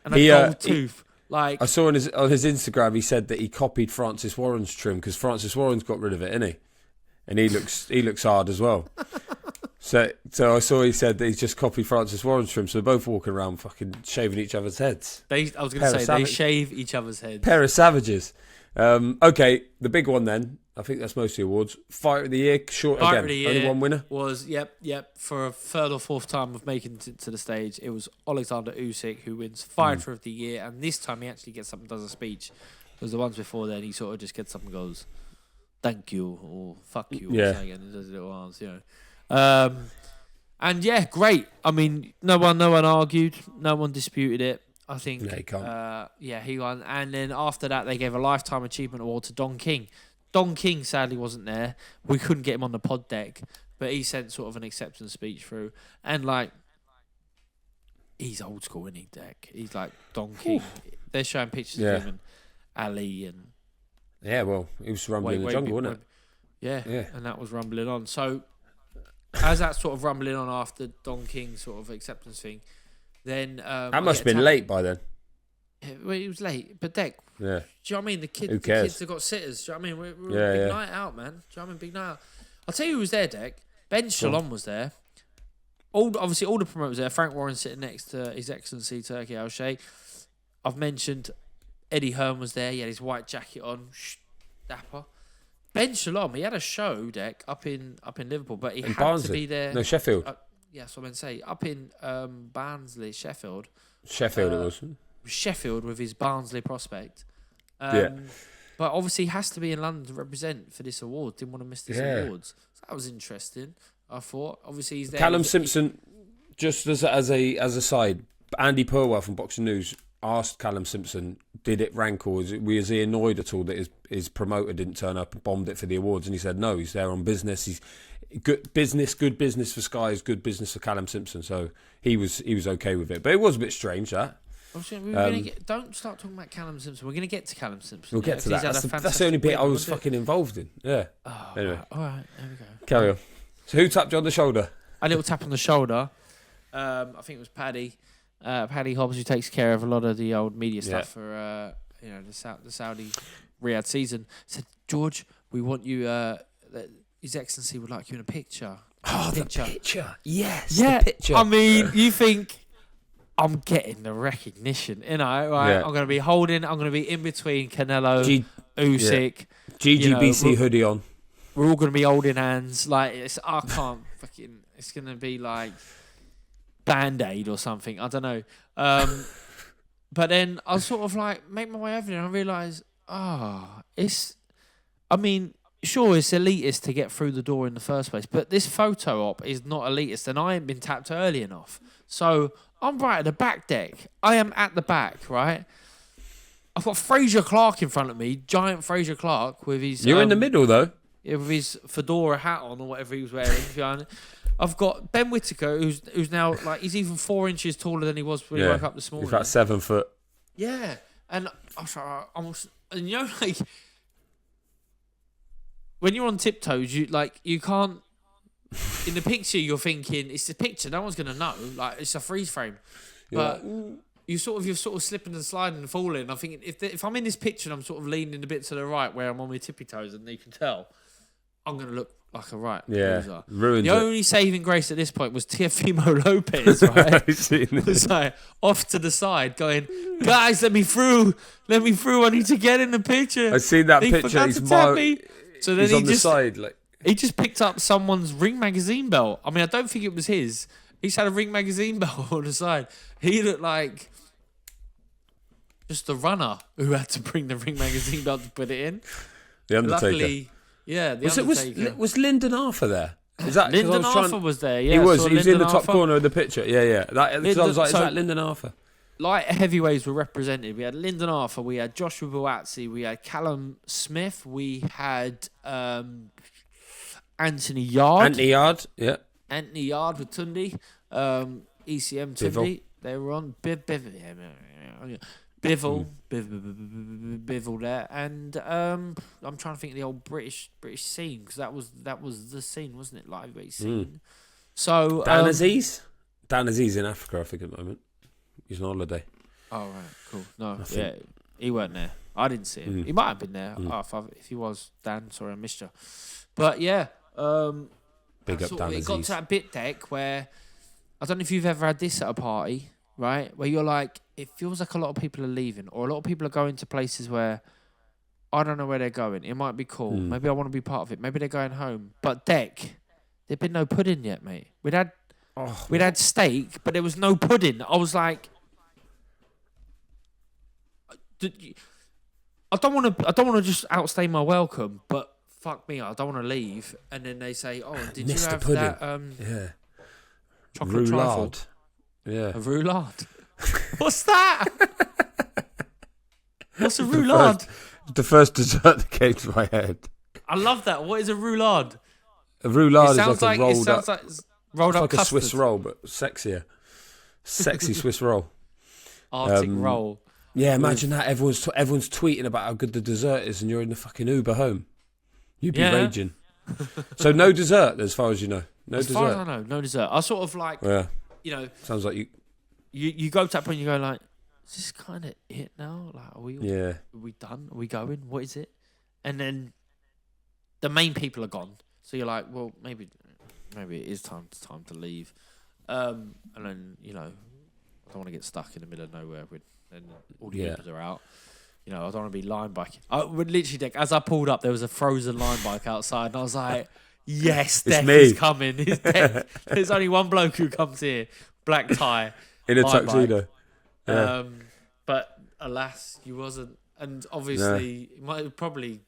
And a gold tooth. I saw on his Instagram he said that he copied Francis Warren's trim because Francis Warren's got rid of it, innit? And he looks hard as well. So I saw he said that he's just copied Francis Warren's trim, so they're both walking around fucking shaving each other's heads. I was going to say they shave each other's heads. Pair of savages. Okay, the big one then. I think that's most of the awards. Fighter of the year, Fighter of the year only one winner. Was yep. For a third or fourth time of making it to the stage, it was Alexander Usyk who wins Fighter of the year, and this time he actually gets up and does a speech. Because the ones before then, he sort of just gets up and goes, "Thank you" or "Fuck you" or something, and he does little arms, And yeah, great. I mean, no one argued, no one disputed it. I think. No, he can't. He won, and then after that, they gave a lifetime achievement award to Don King. Don King sadly wasn't there. We couldn't get him on the pod deck, but he sent sort of an acceptance speech through. And he's old school, isn't he, Deck? He's like Don King. They're showing pictures of him and Ali and. Yeah, well, he was rumbling in the jungle, wasn't it? Yeah, and that was rumbling on. So, as that sort of rumbling on after Don King's sort of acceptance thing, then that must have been late by then. Well, it was late, but Deck. Yeah. Do you know what I mean? The kids have got sitters. Do you know what I mean? We're a big night out, man. Do you know what I mean? Big night out. I'll tell you who was there, Deck. Ben Shalom was there. Obviously, all the promoters there. Frank Warren sitting next to His Excellency Turki Al-Sheikh. I've mentioned Eddie Hearn was there. He had his white jacket on. Dapper. Ben Shalom, he had a show, Deck, up in Liverpool, but he had Barnsley. to be there. No, Sheffield. Yes, I'm going to say. Up in Barnsley, Sheffield. Sheffield it was. Sheffield with his Barnsley prospect. But obviously he has to be in London to represent for this award. Didn't want to miss this awards. So that was interesting. I thought. Obviously he's there. Callum Simpson, just as a side, Andy Purwell from Boxing News asked Callum Simpson, did it rank or was he annoyed at all that his promoter didn't turn up and bombed it for the awards? And he said no, he's there on business. He's good business for Sky, is good business for Callum Simpson. So he was okay with it. But it was a bit strange that. Don't start talking about Callum Simpson. We're going to get to Callum Simpson. We'll get to that. That's the only bit I was fucking involved in. Yeah. Oh, anyway. All right, there we go. Carry on. So who tapped you on the shoulder? A little tap on the shoulder. I think it was Paddy. Paddy Hobbs, who takes care of a lot of the old media stuff for the Saudi Riyadh season, said, George, we want you. His Excellency would like you in a picture. The picture. Yes. Yeah. The picture. I mean, you think I'm getting the recognition, right? Yeah. I'm going to be in between Canelo, Usyk, GGBC hoodie on. We're all going to be holding hands. Like I can't fucking. It's going to be like Band-Aid or something. I don't know. But then I sort of like make my way over there and I realise, it's. I mean, sure, it's elitist to get through the door in the first place, but this photo op is not elitist, and I ain't been tapped early enough. So I'm right at the back deck. I am at the back, right? I've got Fraser Clark in front of me, giant Fraser Clark with his. You're in the middle though. With his fedora hat on or whatever he was wearing. I've got Ben Whittaker, who's now like he's even 4 inches taller than he was when he woke up this morning. He's about 7 foot. Yeah, and I was like, and you know, like when you're on tiptoes, you can't. In the picture, you're thinking it's the picture. No one's gonna know. Like it's a freeze frame, but you're sort of slipping and sliding and falling. I'm thinking if I'm in this picture and I'm sort of leaning a bit to the right where I'm on my tippy toes, and you can tell, I'm gonna look like a loser. Ruined the only saving grace at this point was Teofimo Lopez, right? It was like off to the side, going, "Guys, let me through! I need to get in the picture." I seen that picture. He's on the side, like. He just picked up someone's Ring magazine belt. I mean, I don't think it was his. He just had a Ring magazine belt on the side. He looked like just the runner who had to bring the Ring magazine belt to put it in. The Undertaker. Luckily, the Undertaker. Was Lyndon Arthur there? Is that Lyndon Arthur was there? Yeah, he was in the top corner of the picture. Yeah. I was like, is that Lyndon Arthur? Light heavyweights were represented. We had Lyndon Arthur, we had Joshua Buatsi, we had Callum Smith, we had Anthony Yard. Yeah. Anthony Yard with Tundi. ECM Tundi. They were on. Bivol there. And I'm trying to think of the old British scene, because that was the scene, wasn't it? Lightweight scene. So Dan Aziz? Dan Aziz in Africa, I think, at the moment. He's on holiday. Oh, right. Cool. No, he weren't there. I didn't see him. He might have been there. If he was, Dan, sorry, I missed you. But yeah. Big up Dan Aziz. It got to that bit deck where, I don't know if you've ever had this at a party, right? Where you're like, it feels like a lot of people are leaving, or a lot of people are going to places where I don't know where they're going. It might be cool. Maybe I want to be part of it. Maybe they're going home. But deck, there'd been no pudding yet, mate. We'd had steak, but there was no pudding. I was like, I don't want to just outstay my welcome, but fuck me, I don't want to leave. And then they say, "Oh, did you have that chocolate trifle?" Yeah, a roulade. What's that? What's a roulade? The first dessert that came to my head. I love that. What is a roulade? A roulade is like a rolled up. Rolled up like a Swiss roll, but sexier. Sexy Swiss roll. Arctic roll. Yeah, imagine that. Everyone's tweeting about how good the dessert is, and you're in the fucking Uber home. You'd be raging. So no dessert, as far as you know. As far as I know, no dessert. I sort of like, sounds like you. You go to that point, and you go like, is this kind of it now? Like, are we done? Are we going? What is it? And then the main people are gone. So you're like, well, maybe it is time to leave. And then, I don't want to get stuck in the middle of nowhere when all the Ubers are out. I don't want to be line biking. I would literally, as I pulled up, there was a frozen line bike outside, and I was like, yes, Deck is coming. There's only one bloke who comes here, black tie. In a tuxedo. But alas, you wasn't. And obviously, it might probably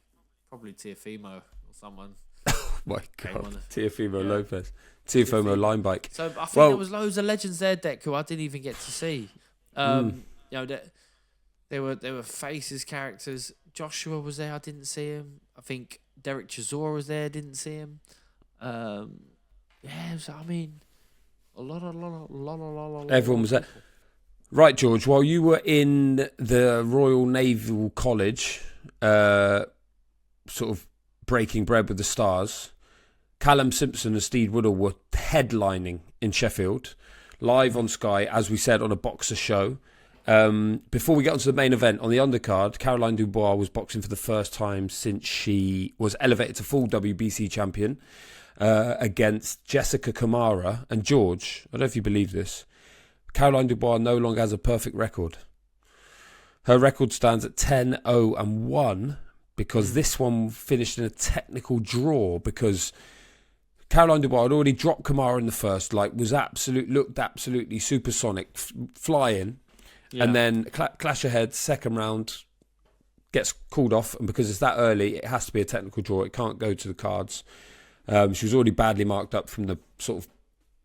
Tiafimo or someone. Oh my God, Tiafimo Lopez, Tiafimo line bike. So I think there was loads of legends there, Deck, who I didn't even get to see. You know, there were faces, characters. Joshua was there, I didn't see him. I think Derek Chisora was there, didn't see him. Yeah, so, I mean, a lot. Everyone was there. Right, George, while you were in the Royal Naval College, sort of breaking bread with the stars, Callum Simpson and Steve Woodall were headlining in Sheffield, live on Sky, as we said, on a boxer show. Before we get onto the main event, on the undercard, Caroline Dubois was boxing for the first time since she was elevated to full WBC champion against Jessica Kamara. And George, I don't know if you believe this, Caroline Dubois no longer has a perfect record. Her record stands at 10-0-1 because this one finished in a technical draw because Caroline Dubois had already dropped Kamara in the first, looked absolutely supersonic, flying. Yeah. And then clash ahead, second round, gets called off. And because it's that early, it has to be a technical draw. It can't go to the cards. She was already badly marked up from the sort of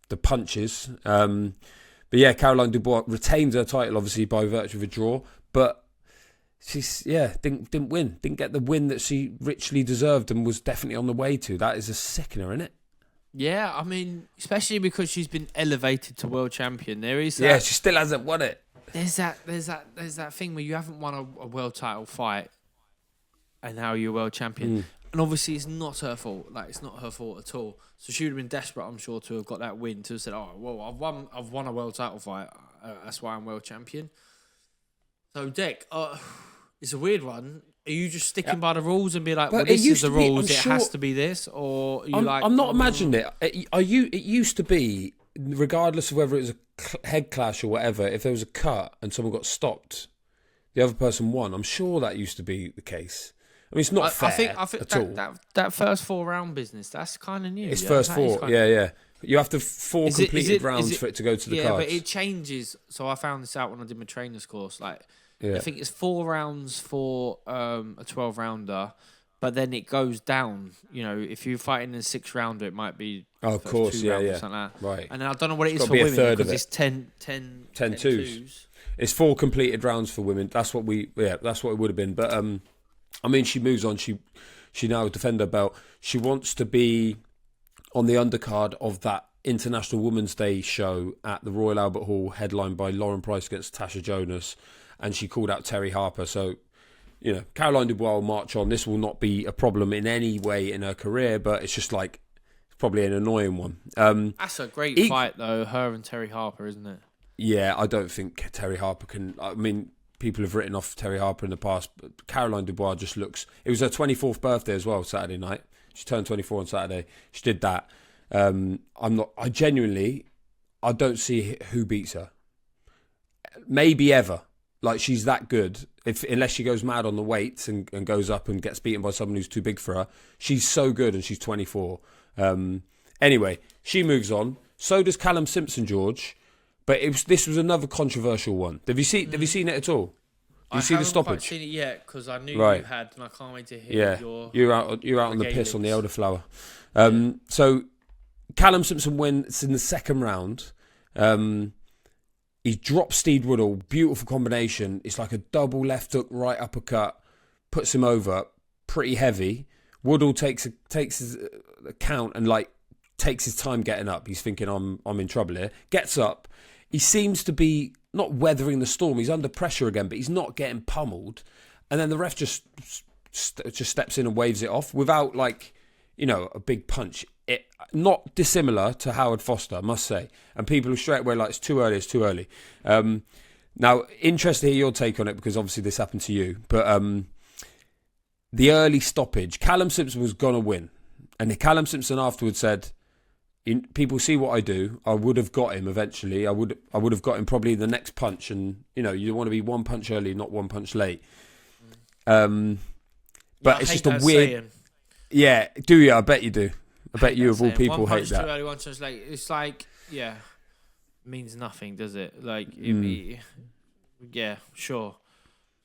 the punches. But yeah, Caroline Dubois retains her title, obviously, by virtue of a draw. But she's, didn't win. Didn't get the win that she richly deserved and was definitely on the way to. That is a sickener, isn't it? Yeah, I mean, especially because she's been elevated to world champion. There is that, yeah, she still hasn't won it. There's that thing where you haven't won a world title fight and now you're world champion. And obviously it's not her fault. It's not her fault at all. So she would have been desperate, I'm sure, to have got that win, to have said, "Oh, well, I've won a world title fight. That's why I'm world champion." So, Deck, it's a weird one. Are you just sticking by the rules and be like, "Well, this is the rules. It has to be this," or I'm not imagining it. It used to be, regardless of whether it was a head clash or whatever, if there was a cut and someone got stopped, the other person won. I'm sure that used to be the case. I mean, it's not fair I think at all. That first 4 round business, that's kind of new. It's first 4, yeah. You have to 4 completed rounds for it to go to the cards. Yeah, but it changes. So I found this out when I did my trainer's course. I think it's 4 rounds for a 12-rounder, but then it goes down. You know, if you're fighting in a 6-rounder, it might be of course, yeah. Something like that. Right. And then I don't know what it is for women because it's 10 twos. It's 4 completed rounds for women. That's what it would have been. But I mean, she moves on. She now defends her belt. She wants to be on the undercard of that International Women's Day show at the Royal Albert Hall, headlined by Lauren Price against Tasha Jonas, and she called out Terry Harper. So, you know, Caroline Dubois will march on. This will not be a problem in any way in her career, but it's just it's probably an annoying one. That's a great fight, though, her and Terry Harper, isn't it? Yeah, I don't think Terry Harper can... I mean, people have written off Terry Harper in the past, but Caroline Dubois just looks... It was her 24th birthday as well, Saturday night. She turned 24 on Saturday. She did that. I don't see who beats her. Maybe ever. She's that good. Unless she goes mad on the weights and goes up and gets beaten by someone who's too big for her. She's so good and she's 24. Anyway, she moves on. So does Callum Simpson, George. But this was another controversial one. Have you seen it at all? Did you see the stoppage? I haven't seen it yet because I knew you had, and I can't wait to hear you're out on the piss on the elderflower. So Callum Simpson wins in the second round. He drops Steve Woodall. Beautiful combination. It's like a double left hook, right uppercut. Puts him over. Pretty heavy. Woodall takes his count and takes his time getting up. He's thinking, I'm in trouble here. Gets up. He seems to be not weathering the storm. He's under pressure again, but he's not getting pummeled. And then the ref just steps in and waves it off without a big punch. It not dissimilar to Howard Foster, I must say. And people are straight away it's too early. Now, interested to hear your take on it because obviously this happened to you. But the early stoppage, Callum Simpson was going to win. And Callum Simpson afterwards said, people see what I do. I would have got him eventually. I would have got him probably the next punch. And, you want to be 1 punch early, not 1 punch late. But it's just a weird... Saying. Yeah, do you? I bet you do. I bet you of all people hate that. 1 punch too early, 1 punch late. It's means nothing, does it? Yeah, sure.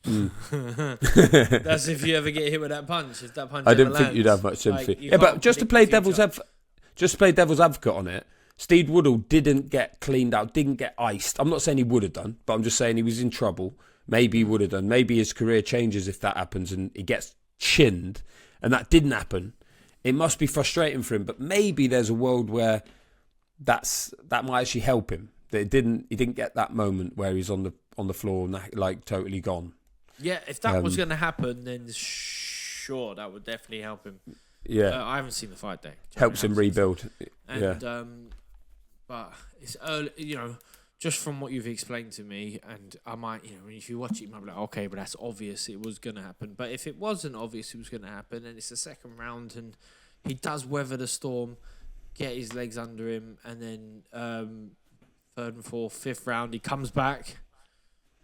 That's if you ever get hit with that punch. If that punch I ever didn't think lands, you'd have much sympathy. like, you Yeah, but can't just to predict play the future. devil's advocate on it, Steve Woodall didn't get cleaned out, didn't get iced. I'm not saying he would have done, but I'm just saying he was in trouble. Maybe he would have done. Maybe his career changes if that happens and he gets chinned, and that didn't happen. It must be frustrating for him, but maybe there's a world where that might actually help him. That he didn't get that moment where he's on the floor like totally gone. Yeah, if that was going to happen, then sure, that would definitely help him. Yeah, I haven't seen the fight day. helps him rebuild. And but it's early, just from what you've explained to me, and I might, if you watch it, you might be like, okay, but that's obvious it was going to happen. But if it wasn't obvious it was going to happen, and it's the second round, and he does weather the storm, get his legs under him, and then third and fourth, fifth round, he comes back.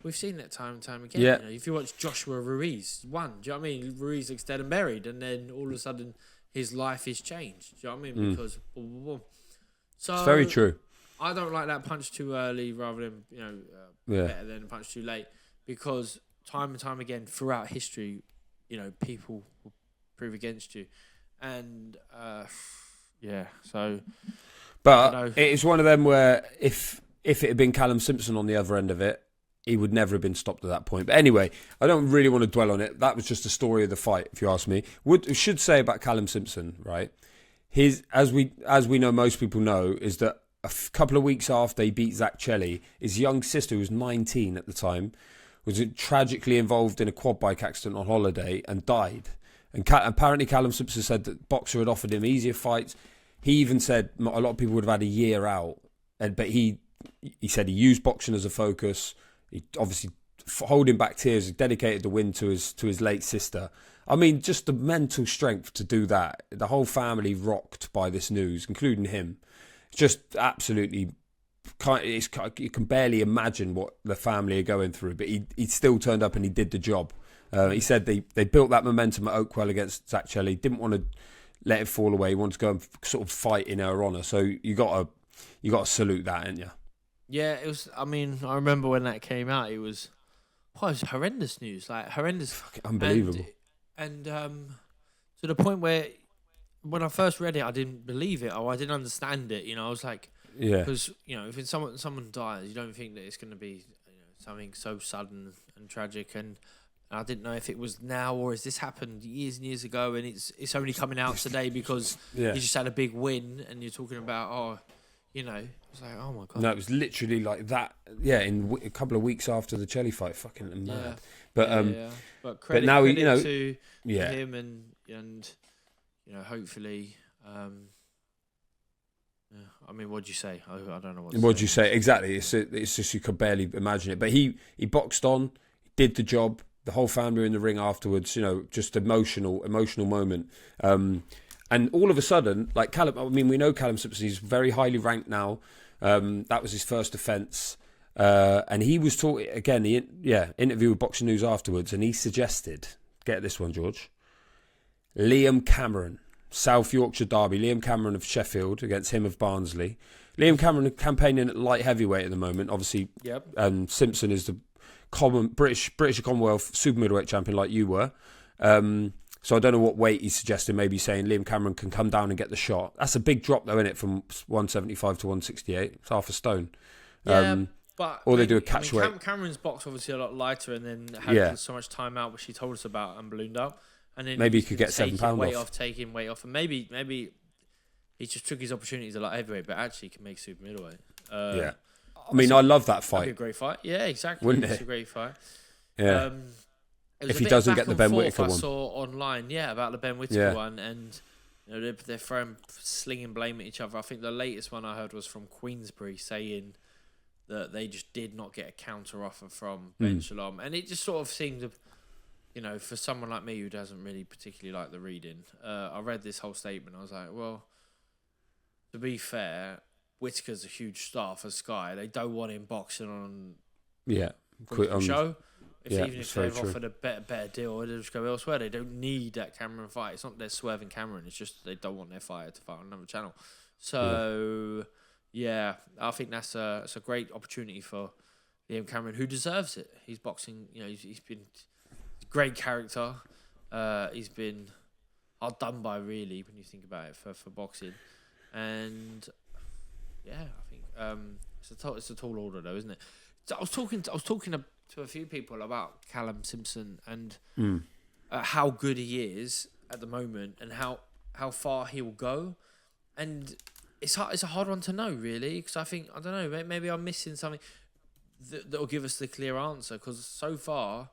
We've seen that time and time again. Yeah. If you watch Joshua Ruiz, won. Do you know what I mean? Ruiz looks dead and buried, and then all of a sudden his life is changed. Do you know what I mean? Because boom, boom, boom. So It's very true. I don't like that punch too early rather than better than a punch too late, because time and time again throughout history, people will prove against you, and so. But it's one of them where if it had been Callum Simpson on the other end of it, he would never have been stopped at that point. But anyway, I don't really want to dwell on it. That was just the story of the fight, if you ask me. Should say about Callum Simpson, right? As we know, most people know, is that a couple of weeks after he beat Zach Chelli, his young sister, who was 19 at the time, was tragically involved in a quad bike accident on holiday and died. And apparently Callum Simpson said that Boxer had offered him easier fights. He even said a lot of people would have had a year out, but he said he used boxing as a focus. He obviously, holding back tears, dedicated the win to his late sister. I mean, just the mental strength to do that. The whole family rocked by this news, including him. It's just absolutely, you can barely imagine what the family are going through. But he still turned up and he did the job. He said they built that momentum at Oakwell against Zach Chelli. Didn't want to let it fall away. He wanted to go and sort of fight in her honour. So you got to salute that, ain't you? Yeah, it was. I mean, I remember when that came out. It was horrendous news, like horrendous, fucking unbelievable, and to the point where when I first read it, I didn't believe it or I didn't understand it. I was like, because if someone dies, you don't think that it's going to be something so sudden and tragic, and I didn't know if it was now or has this happened years and years ago, and it's only coming out today because he just had a big win, and you're talking about it's like, oh my god. No, it was literally like that. Yeah, in a couple of weeks after the Chelli fight, fucking mad. But credit, now credit to him and hopefully. I mean, what'd you say? I don't know what'd you say exactly. It's just you could barely imagine it. But he boxed on, he did the job. The whole family were in the ring afterwards. Just emotional moment. And all of a sudden, like Callum, I mean, we know Callum Simpson, he's very highly ranked now. That was his first offence. And he was talking, again, interview with Boxing News afterwards, and he suggested, get this one, George, Liam Cameron, South Yorkshire derby, Liam Cameron of Sheffield against him of Barnsley. Liam Cameron campaigning at light heavyweight at the moment, obviously. Yep. Simpson is the British Commonwealth super middleweight champion like you were. So I don't know what weight he's suggesting. Maybe saying Liam Cameron can come down and get the shot. That's a big drop, though, isn't it? From 175 to 168. It's half a stone. Yeah, but or they do a catch weight. Cameron's box obviously a lot lighter, and then had so much time out, which he told us about, and ballooned up. And then maybe he could get £7 taking weight off, and maybe he just took his opportunities a lot heavyweight, but actually can make super middleweight. I mean, I love that fight. That'd be a great fight. Yeah, exactly. Wouldn't It's it? a great fight. Yeah. If he doesn't get the Ben Whittaker one. I saw online, about the Ben Whittaker one, and they're slinging blame at each other. I think the latest one I heard was from Queensbury saying that they just did not get a counter offer from Ben Shalom, and it just sort of seemed, for someone like me who doesn't really particularly like the reading, I read this whole statement. I was like, well, to be fair, Whittaker's a huge star for Sky. They don't want him boxing on the show. Even if they've offered a better deal, they'll just go elsewhere. They don't need that Cameron fight. It's not they're swerving Cameron. It's just they don't want their fighter to fight on another channel. So, I think that's a great opportunity for Liam Cameron, who deserves it. He's boxing. He's been Great character. He's been hard done by, really, when you think about it, for boxing. And yeah, I think it's a tall order, though, isn't it? So I was talking to a few people about Callum Simpson and how good he is at the moment and how far he will go. And it's a hard one to know, really, because I think, I don't know, maybe I'm missing something that will give us the clear answer, because so far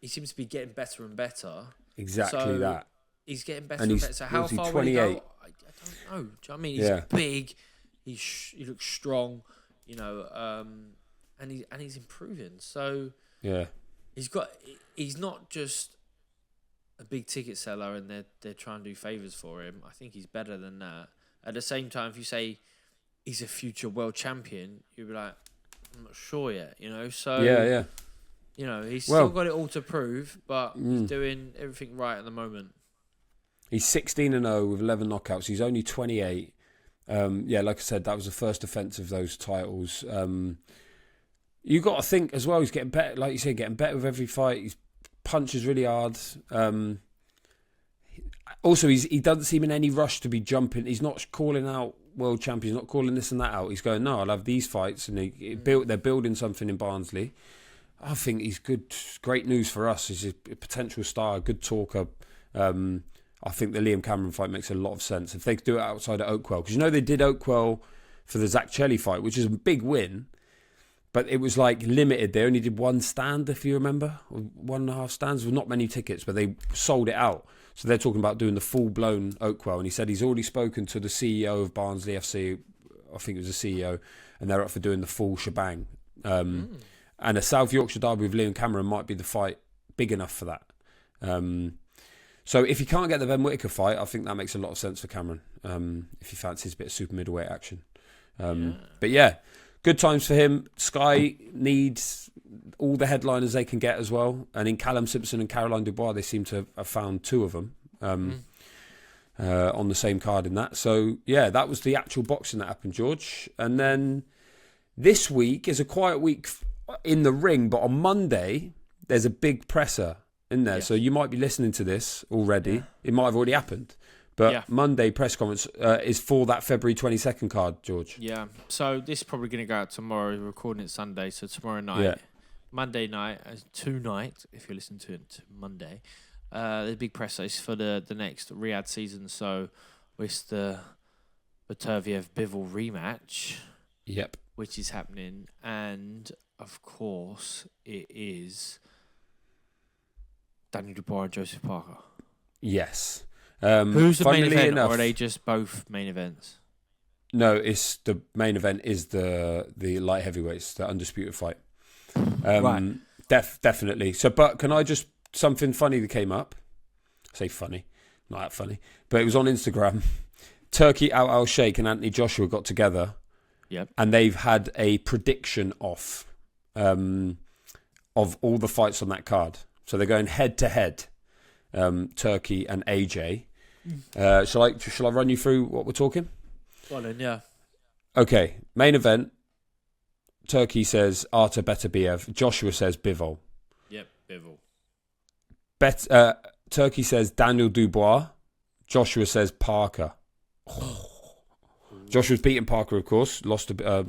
he seems to be getting better and better. Exactly that. He's getting better and better. So how far will he go? I don't know. Do you know what I mean? He's big. He looks strong, you know, and he's improving. So yeah, he's not just a big ticket seller, and they're trying to do favors for him. I think he's better than that. At the same time, if you say he's a future world champion, you'd be like, I'm not sure yet, you know. So yeah. You know, he's still got it all to prove, but he's doing everything right at the moment. He's 16-0 with 11 knockouts. He's only 28. Like I said, that was the first defence of those titles. You got to think as well, he's getting better, like you said, getting better with every fight. He punches really hard. Also, he doesn't seem in any rush to be jumping. He's not calling out world champions, not calling this and that out. He's going, no, I'll have these fights. And they're building something in Barnsley. I think he's good. Great news for us. He's a potential star, a good talker. I think the Liam Cameron fight makes a lot of sense. If they could do it outside of Oakwell, because you know they did Oakwell for the Zach Chelly fight, which is a big win, but it was like limited. They only did one stand, if you remember, or 1.5 stands, with not many tickets, but they sold it out. So they're talking about doing the full-blown Oakwell, and he said he's already spoken to the CEO of Barnsley FC, I think it was the CEO, and they're up for doing the full shebang. And a South Yorkshire derby with Liam Cameron might be the fight big enough for that. So if you can't get the Ben Whittaker fight, I think that makes a lot of sense for Cameron, if he fancies a bit of super middleweight action. But yeah, good times for him. Sky needs all the headliners they can get as well. And in Callum Simpson and Caroline Dubois, they seem to have found 2 of them on the same card in that. So yeah, that was the actual boxing that happened, George. And then this week is a quiet week in the ring, but on Monday, there's a big presser in there. So you might be listening to this already. It might have already happened. But Monday press conference is for that February 22nd card, George. Yeah. So this is probably going to go out tomorrow. We're recording it Sunday. So tomorrow night, Monday night, tonight, if you're listening to it Monday, the big presser is for the next Riyadh season. So it's the Baturviev Bivol rematch. Yep. Which is happening. And of course, it is Daniel Dubois and Joseph Parker. Yes. Who's the main event, or are they just both main events? No, it's the main event is the light heavyweights, the undisputed fight. Right. Definitely. So, but can I just, something funny that came up? I say funny, not that funny, but it was on Instagram. Turkey Al Sheikh and Anthony Joshua got together. Yep. And they've had a prediction off of all the fights on that card. So they're going head to head, Turkey and AJ. Shall I run you through what we're talking? Well then, yeah. Okay, main event. Turkey says Artur Beterbiev. Joshua says Bivol. Yep, Bivol. Turkey says Daniel Dubois. Joshua says Parker. Joshua's beaten Parker, of course. Lost to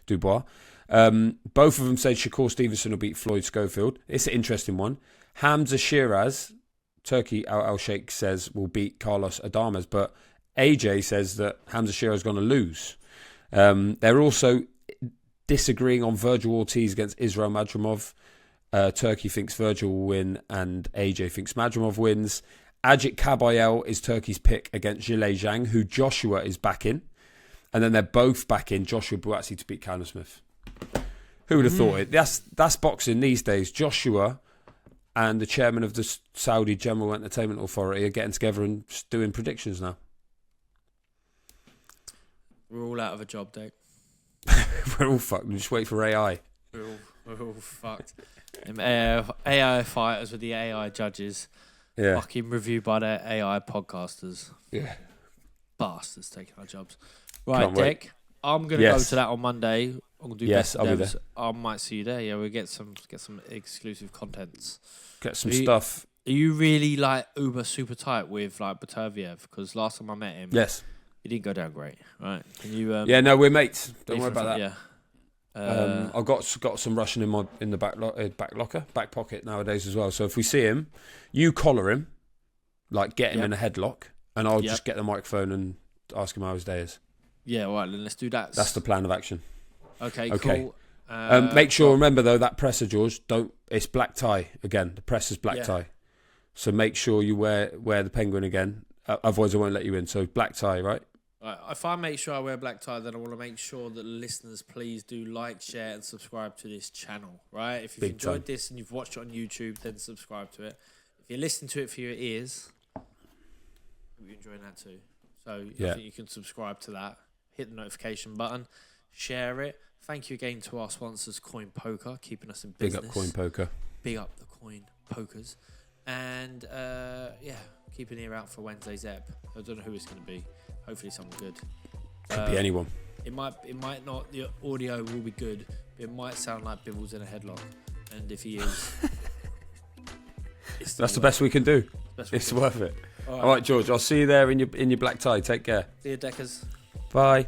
Dubois. Both of them said Shakur Stevenson will beat Floyd Schofield. It's an interesting one. Hamza Shiraz, Turkey Al Sheikh says, will beat Carlos Adames, but AJ says that Hamza Shiraz is going to lose. They're also disagreeing on Virgil Ortiz against Israel Madrimov. Turkey thinks Virgil will win, and AJ thinks Madrimov wins. Ajit Kabayel is Turkey's pick against Zhilei Zhang, who Joshua is backing. And then they're both backing Joshua Buatsi to beat Callum Smith. Who would have thought it? That's boxing these days. Joshua and the chairman of the Saudi General Entertainment Authority are getting together and doing predictions now. We're all out of a job, Dave. We're all fucked. We just wait for AI. We're all fucked. AI fighters with the AI judges. Yeah. Fucking reviewed by the AI podcasters. Yeah. Bastards taking our jobs. Right, Dick. I'm gonna go to that on Monday. I'm gonna do Yes, best I'll be endeavours. there. I might see you there. Yeah, we'll get some exclusive contents. Get some stuff. Are you really like uber super tight with like Baterviev? Because last time I met him, Yes. he didn't go down great. Right? Can you? Yeah, no, we're mates. Don't worry about that. Yeah. I've got some Russian in the back pocket nowadays as well. So if we see him, you collar him, like get him in a headlock, and I'll just get the microphone and ask him how his day is. Yeah, all right, then let's do that. That's the plan of action. Okay. Cool. Make sure, remember though, that presser, George, it's black tie again. The presser's black tie. So make sure you wear the penguin again. Otherwise I won't let you in. So black tie, right? If I make sure I wear black tie, then I want to make sure that listeners please do like, share, and subscribe to this channel, right? If you've enjoyed this and you've watched it on YouTube, then subscribe to it. If you're listening to it for your ears, you're enjoying that too. So I think you can subscribe to that, hit the notification button, share it. Thank you again to our sponsors, Coin Poker, keeping us in business. Big up Coin Poker. Big up the Coin Pokers. And keep an ear out for Wednesday's ep. I don't know who it's going to be. Hopefully someone good. Could be anyone. It might not. The audio will be good, but it might sound like Bibble's in a headlock. And if he is, that's the best we can do. It's worth it. All right, George. I'll see you there in your black tie. Take care. See you, Deckers. Bye.